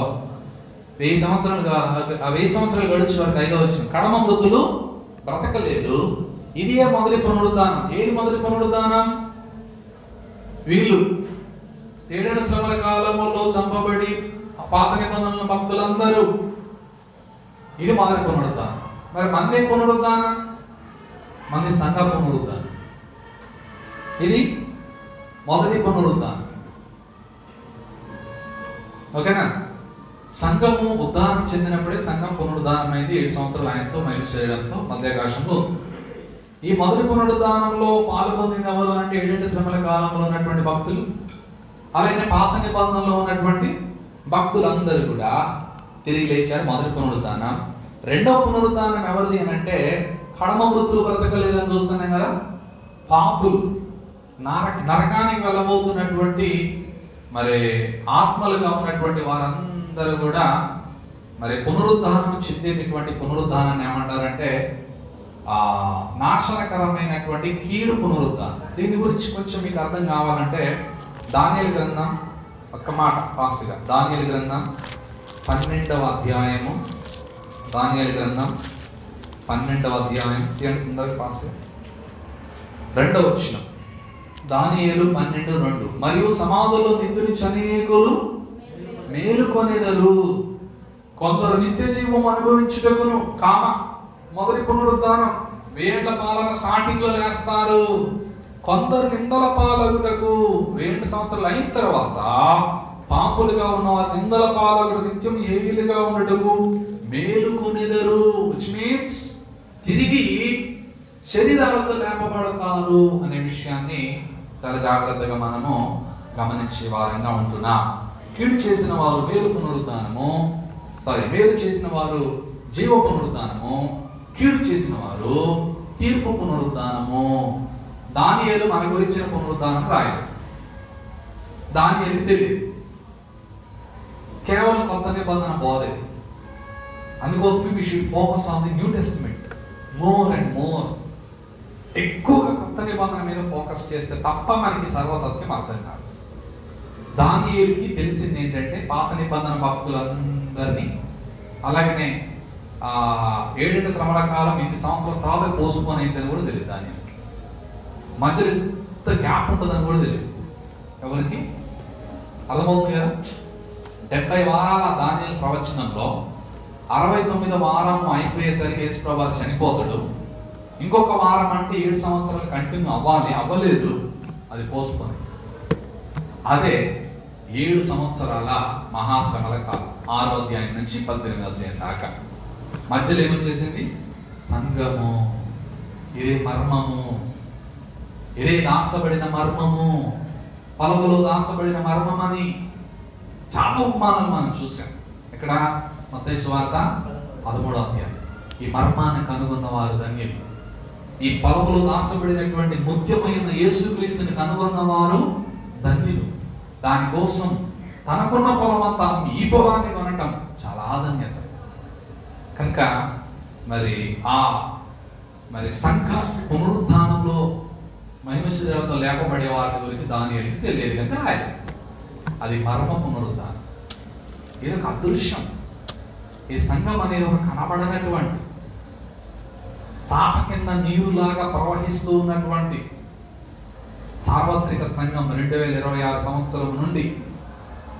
1000 సంవత్సరాలు గడిచే వరకు 5వ వచనం, కడమ మృతులు బ్రతకలేదు. ఇదే మొదటి పునరుద్ధానం. ఏది మొదటి పునరుద్ధానం? వీళ్ళు 7 శ్రమల కాలములో చంపబడి పాత నిబంధనల భక్తులందరూ. ఇది మొదటి పునరుద్ధానం. మరి మంది పునరుద్ధానం, మంది సంఘ పునరుద్ధానం. ఇది మొదటి పునరుద్ధానం. ఓకేనా? సంఘము ఉద్ధానం చెందినప్పుడే సంఘం పునరుద్ధానం అయింది. 7 సంవత్సరాలు ఆయనతో మైలు చేయడంతో మధ్యాకాశంలో. ఈ మొదటి పునరుద్ధానంలో పాల్గొందింది ఎవరు అంటే 7 శ్రమల కాలంలో ఉన్నటువంటి భక్తులు, అలాగే పాత నిబంధనలో ఉన్నటువంటి భక్తులందరూ కూడా తిరిగి లేచారు. మొదటి పునరుద్ధానం. రెండవ పునరుద్ధానం ఎవరిది అని అంటే కడమ వృత్తులు బ్రతకలేదని చూస్తున్నాం కదా, పాపులు నరకానికి వెళ్ళబోతున్నటువంటి మరి ఆత్మలుగా ఉన్నటువంటి వారందరూ కూడా మరి పునరుద్ధానం చెందేటటువంటి పునరుద్ధానాన్ని ఏమంటారంటే నాశనకరమైనటువంటి కీడు పునరుద్ధానం. దీని గురించి కొంచెం మీకు అర్థం కావాలంటే దానియేలు గ్రంథం, ఒక్క మాట ఫాస్ట్గా, దానియేలు గ్రంథం 12వ అధ్యాయము, దానియేలు గ్రంథం 12వ అధ్యాయం తొందరగా ఫాస్ట్గా 2వ వచనం. దానియేలు 12:2. మరియు సమాధుల్లో నిద్రించి అనేకులు మేలుకొనెదరు, కొందరు నిత్య జీవం అనుభవించుటకును. మొదటి పునరుద్ధానం 1000 పాలన స్టార్టింగ్ లో లేస్తారు. కొందరు నిందల పాలగుటకు 1000 సంవత్సరాలు అయిన తర్వాత పాపులుగా ఉన్నవారు నిందల పాలగుడు నిత్యం ఏలుగా ఉండటకు మేలుకొనెదరు. విచ్ మీన్స్ తిరిగి శరీరాలతో లేపబడతారు అనే విషయాన్ని చాలా జాగ్రత్తగా మనము గమనించే వారంగా ఉంటున్నాం. కీడు చేసిన వారు మేలు చేసిన వారు జీవ పునరుద్ధానము, కీడు చేసిన వారు తీర్పు పునరుద్ధానము. దానియేలు మన గురించిన పునరుద్ధానం రాయలేదు, దానియేలు తెలియదు, కేవలం కొత్త నిబంధన బోధే. అందుకోసమే we should focus on the New Testament more and more. ఎక్కువగా కొత్త నిబంధన మీద ఫోకస్ చేస్తే తప్ప మనకి సర్వసత్యం అర్థం కాదు. దానియేలుకి తెలిసింది ఏంటంటే పాత నిబంధన భక్తులందరినీ, అలాగనే 7 శ్రమల కాలం 8 సంవత్సరాల తర్వాత పోస్ట్పోన్ అయిందని కూడా తెలియదు. దానియేలుకి మధ్యలో ఎంత గ్యాప్ ఉంటుందని కూడా తెలియదు. ఎవరికి అర్థమవుతుంది కదా? 70 వారాల దానియేలు ప్రవచనంలో 69వ వారం అయిపోయేసరికి యేసుప్రభువు చనిపోతాడు. ఇంకొక వారం అంటే 7 సంవత్సరాలు కంటిన్యూ అవ్వలేదు, అది పోస్ట్ పోన్. అదే 7 సంవత్సరాల మహాశ్రమల కాలం 6వ అధ్యాయం నుంచి 18వ అధ్యాయం దాకా మధ్యలో ఏమొచ్చేసింది? సంఘము. ఇదే మర్మము, ఇదే దాచబడిన మర్మము, పొలములో దాచబడిన మర్మం అని చాలా ఉపమానాలు మనం చూసాం. ఇక్కడ మత్తయి సువార్త 13వ అధ్యాయం. ఈ మర్మాన్ని కనుగొన్న వారు ధన్యులు. ఈ పొలములో దాచబడినటువంటి ముఖ్యమైన యేసుక్రీస్తుని కనుగొన్న వారు ధన్యులు. దానికోసం తనకున్న పొలం అంతా ఈ పొలాన్ని కొనటం చాలా ధన్యత. కనుక మరి సంఘ పునరుద్ధానంలో మహిమ శరీరాలతో లేపబడే వారి గురించి దానియేలుకి తెలియదు కనుక రాయలేదు. అది మర్మ పునరుద్ధానం. ఇది ఒక అదృశ్యం. ఈ సంఘం అనేది ఒక కనబడనటువంటి చాప కింద నీరులాగా ప్రవహిస్తూ ఉన్నటువంటి సార్వత్రిక సంఘం 2026 సంవత్సరం నుండి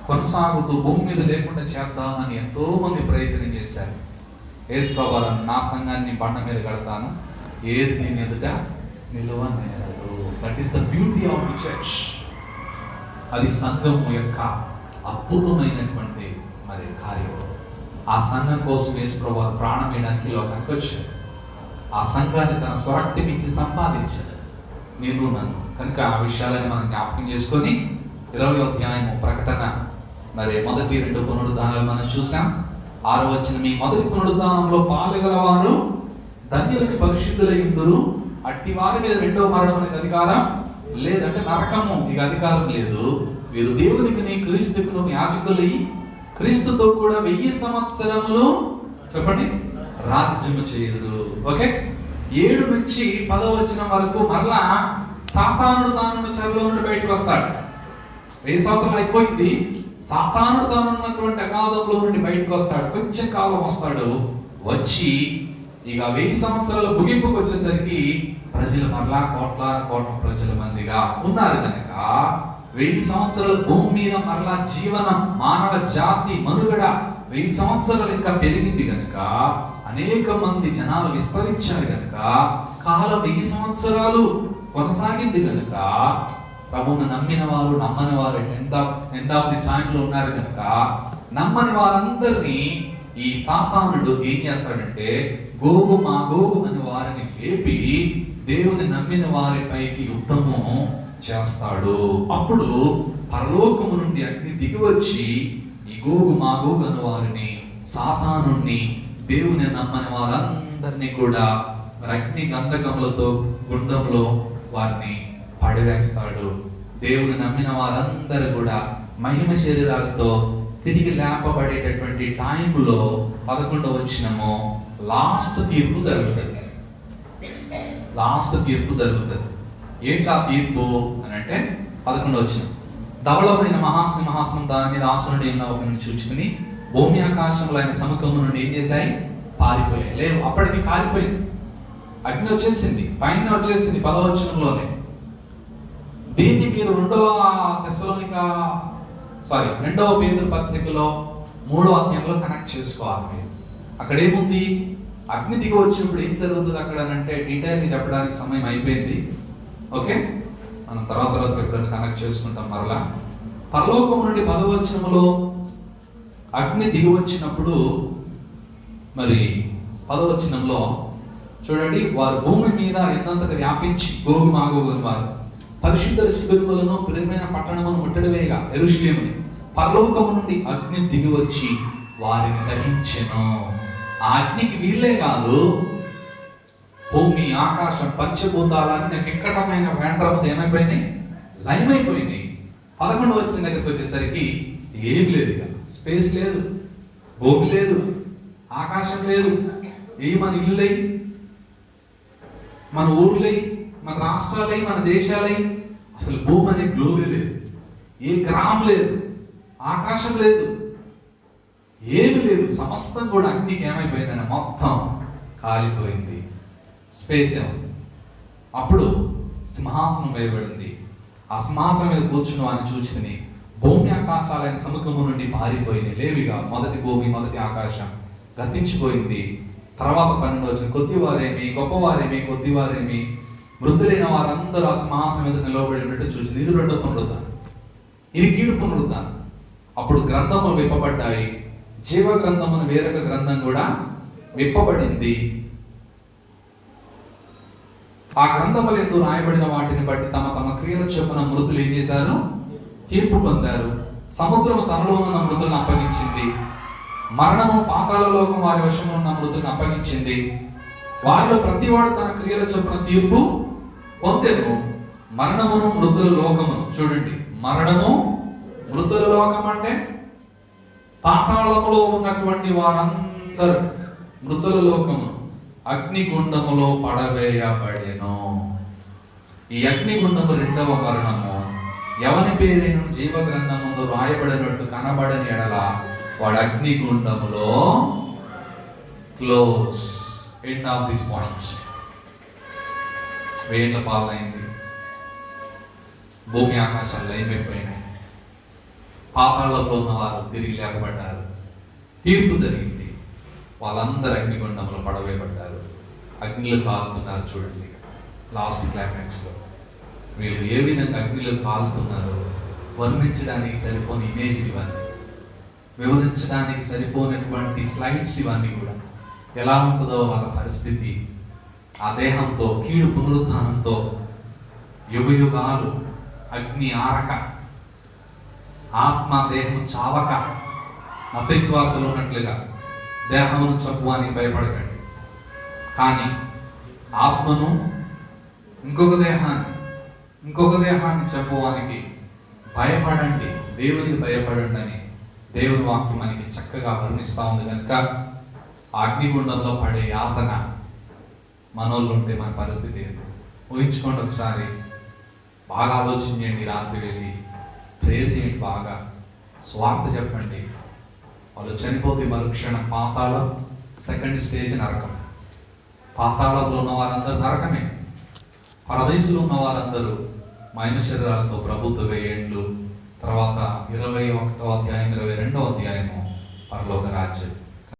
కొనసాగుతూ భూమి మీద లేకుండా చేద్దామని ఎంతో మంది ప్రయత్నం చేశారు. యేసుప్రభువు నా సంఘాన్ని బండ మీద కడతాను, ఏది దీని ఎదుట నిలువనేరదు. That is the beauty of the church. అది సంఘము యొక్క అద్భుతమైనటువంటి మరి కార్యం. ఆ సంఘం కోసం యేసుప్రభువు ప్రాణం వేయడానికి లోకానికి వచ్చాడు. ఆ సంఘాన్ని తన స్వరక్తం ఇచ్చి సంపాదించాడు, మీరు నన్ను. కనుక ఆ విషయాలని మనం జ్ఞాపకం చేసుకొని 20వ అధ్యాయము ప్రకటన మరి మొదటి 2 పునరుద్ధానాలు మనం చూసాం. 6వ వచనం, మీ మొదటి పునరుద్ధానంలో పాలుగలవారు ధన్యులని పరిశుద్ధులై ఉందురు, అట్టి వారి మీద రెండవ మరణం అనేది అధికారం లేదంటే నరకము ఇక అధికారం లేదు. వీరు దేవునికి క్రీస్తుకును యాజకులై క్రీస్తుతో కూడా 1000 సంవత్సరములు చెప్పండి రాజ్యము చేయుదురు. ఓకే, 7 నుంచి 10వ వచనం వరకు మరలా సాతానుడు తాను చెరలో నుండి బయటకు వస్తాడు. 1000 సంవత్సరాలు అయిపోయింది. సాతానుడు తానున్నటువంటి అగాధంలో నుండి బయటకు వస్తాడు. కొంచెం కాలం వస్తాడు. వచ్చి ఇక 1000 సంవత్సరాల ముగింపుకు వచ్చేసరికి ప్రజలు మరలా కోట్ల ప్రజల మందిగా ఉన్నారు కనుక 1000 సంవత్సరాలు భూమి మీద మరలా జీవనం, మానవ జాతి మనుగడ 1000 సంవత్సరాలు ఇంకా పెరిగింది కనుక, అనేక మంది జనాలు విస్తరించారు కనుక, కాలం 1000 సంవత్సరాలు కొనసాగింది కనుక, ప్రభువును నమ్మిన వారు నమ్మని వారు ఎండ్ ఆఫ్ ది టైంలో ఉన్నారు కనుక, నమ్మని వారందరినీ ఈ సాతానుడు ఏం చేస్తాడంటే గోగు మాగోగు అని వారిని లేపి దేవుని నమ్మిన వారిపైకి యుద్ధము చేస్తాడు. అప్పుడు పరలోకము నుండి అగ్ని దిగి వచ్చి ఈ గోగు మాగోగు అని వారిని, సాతానుని, దేవుని నమ్మని వారందరినీ కూడా అగ్ని గంధకములతో గుండంలో వారిని పడివేస్తాడు. దేవుని నమ్మిన వారందరూ కూడా మహిమ శరీరాలతో తిరిగి లేపబడేటటువంటి టైంలో 11వ వచనము లాస్ట్ తీర్పు జరుగుతుంది. ఏంటి ఆ తీర్పు అని అంటే 11వ వచనం, ధవళమైన మహాసింహాసనం దాని మీద ఆసనుడై ఉన్న ఒకరిని చూచుకుని భూమి ఆకాశంలో ఆయన సముఖము నుండి ఏం చేశాయి? పారిపోయాయి. లేవు, అప్పటికి కాలిపోయింది. అగ్ని వచ్చేసింది, పైన వచ్చేసింది 10వ వచనంలోనే. దీన్ని మీరు 2వ పేతురు పత్రికలో 3వ అధ్యాయంలో కనెక్ట్ చేసుకోవాలి. మీరు అక్కడ ఏముంది? అగ్ని దిగి వచ్చినప్పుడు ఏం జరుగుతుంది అక్కడ అంటే డీటెయిల్గా చెప్పడానికి సమయం అయిపోయింది. ఓకే, మనం తర్వాత ఎప్పుడైనా కనెక్ట్ చేసుకుంటాం. మరలా పరలోకం నుండి 10వ వచనములో అగ్ని దిగి వచ్చినప్పుడు, మరి 10వ వచనంలో చూడండి, వారు భూమి మీద ఎంతంతగా వ్యాపించి గోగు మాగోగు వారు పరిశుద్ధ శిబిరములను ప్రియమైన పట్టణమును ముట్టడివేయగా యెరూషలేముని పరలోకము నుండి అగ్ని దిగి వచ్చి వారిని దహించెను. ఆ అగ్నికి వీళ్ళే కాదు, భూమి ఆకాశం పంచభూతాలన్నీ నిక్కటమైన వేండ్రముతో ఏమైపోయినాయి? లయమైపోయినాయి. 11వ వచనం దగ్గరికి వచ్చేసరికి ఏం లేదు, ఇక స్పేస్ లేదు, భూమి లేదు, ఆకాశం లేదు, మన ఇల్లులై, మన ఊర్లై, మన రాష్ట్రాలై, మన దేశాలై, అసలు భూమి అనే గ్లోబే లేదు, ఏ గ్రామం లేదు, ఆకాశం లేదు, ఏమి లేదు. సమస్తం కూడా అగ్నికి ఏమైపోయిందని మొత్తం కాలిపోయింది. స్పేసే ఉంది. అప్పుడు సింహాసనం వేయబడింది. ఆ సింహాసనం మీద కూర్చుని అని చూచిని భూమి ఆకాశాలైన సముఖము నుండి పారిపోయినాయి. లేవిగా మొదటి భూమి, మొదటి ఆకాశం గతించిపోయింది. తర్వాత 12వ వచనం, కొద్దివారేమి గొప్పవారేమి, కొద్దివారేమి మృతులైన వారందరూ ఆ సింహాసనం మీద నిలవబడి ఉన్నట్టు చూసింది. ఇది 2వ పునరుద్ధానం, ఇది కీడు పునరుద్ధానం. అప్పుడు గ్రంథములు విప్పబడ్డాయి. జీవ గ్రంథమును వేరొక గ్రంథం కూడా విప్పబడింది. ఆ గ్రంథములు ఎందు రాయబడిన వాటిని బట్టి తమ తమ క్రియల చొప్పున మృతులు ఏం చేశారు? తీర్పు పొందారు. సముద్రము తనలో ఉన్న మృతులను అప్పగించింది. మరణము పాతాళ లోకం వారి వశంలో ఉన్న మృతులను అప్పగించింది. వారిలో ప్రతివాడు తన క్రియల చొప్పున తీర్పు పొందెను. మరణమును మృతుల లోకమును, చూడండి, మరణము మృతుల లోకం అంటే పాతాళములో ఉన్నటువంటి వారందరూ మృతుల లోకము అగ్నిగుండములో పడవేయబడెను. ఈ అగ్నిగుండము 2వ మరణము. ఎవని పేరైన జీవ గ్రంథములో రాయబడినట్టు కనబడని ఎడల వాడు అగ్నిగుండములో close. End of this point. వేళ్ల పాలైంది. భూమి ఆకాశాలు లయమైపోయినాయి. పాతాళంలో ఉన్న వారు తిరిగి లేపబడ్డారు. తీర్పు జరిగింది. వాళ్ళందరూ అగ్నిగుండంలో పడవేయబడ్డారు. అగ్నిలో కాలుతున్నారు. చూడండి లాస్ట్ క్లైమాక్స్లో వీళ్ళు ఏ విధంగా అగ్నిలో కాలుతున్నారు వర్ణించడానికి సరిపోని ఇమేజ్ ఇవన్నీ, వివరించడానికి సరిపోయినటువంటి స్లైడ్స్ ఇవన్నీ కూడా. ఎలా ఉంటుందో వాళ్ళ పరిస్థితి, ఆ దేహంతో, కీడు పునరుద్ధానంతో యుగయుగాలు అగ్ని ఆరక, ఆత్మ దేహం చావక, మత్తయి సువార్తలో ఉన్నట్లుగా దేహమును చంపువానికి భయపడకండి, కానీ ఆత్మను ఇంకొక దేహాన్ని చంపువానికి భయపడండి, దేవునికి భయపడండి అని దేవుని వాక్యం మనకి చక్కగా వర్ణిస్తూ ఉంది. కనుక అగ్నిగుండంలో పడే యాతన మనోళ్ళు ఉంటే మన పరిస్థితి ఏంటి ఊహించుకోండి. ఒకసారి బాగా ఆలోచించండి. రాత్రి వెళ్ళి ప్రేయర్ చేయండి, బాగా స్వార్థ చెప్పండి. వాళ్ళు చనిపోతే మరుక్షణం పాతాళం, 2nd స్టేజ్ నరకం. పాతాళంలో ఉన్న వారందరూ నరకమే, పరదేశంలో ఉన్న వారందరూ మైన శరీరాలతో ప్రభుత్వ 1000 ఏండ్లు, తర్వాత 21వ అధ్యాయం 22వ అధ్యాయము పరలోక రాజ్యం.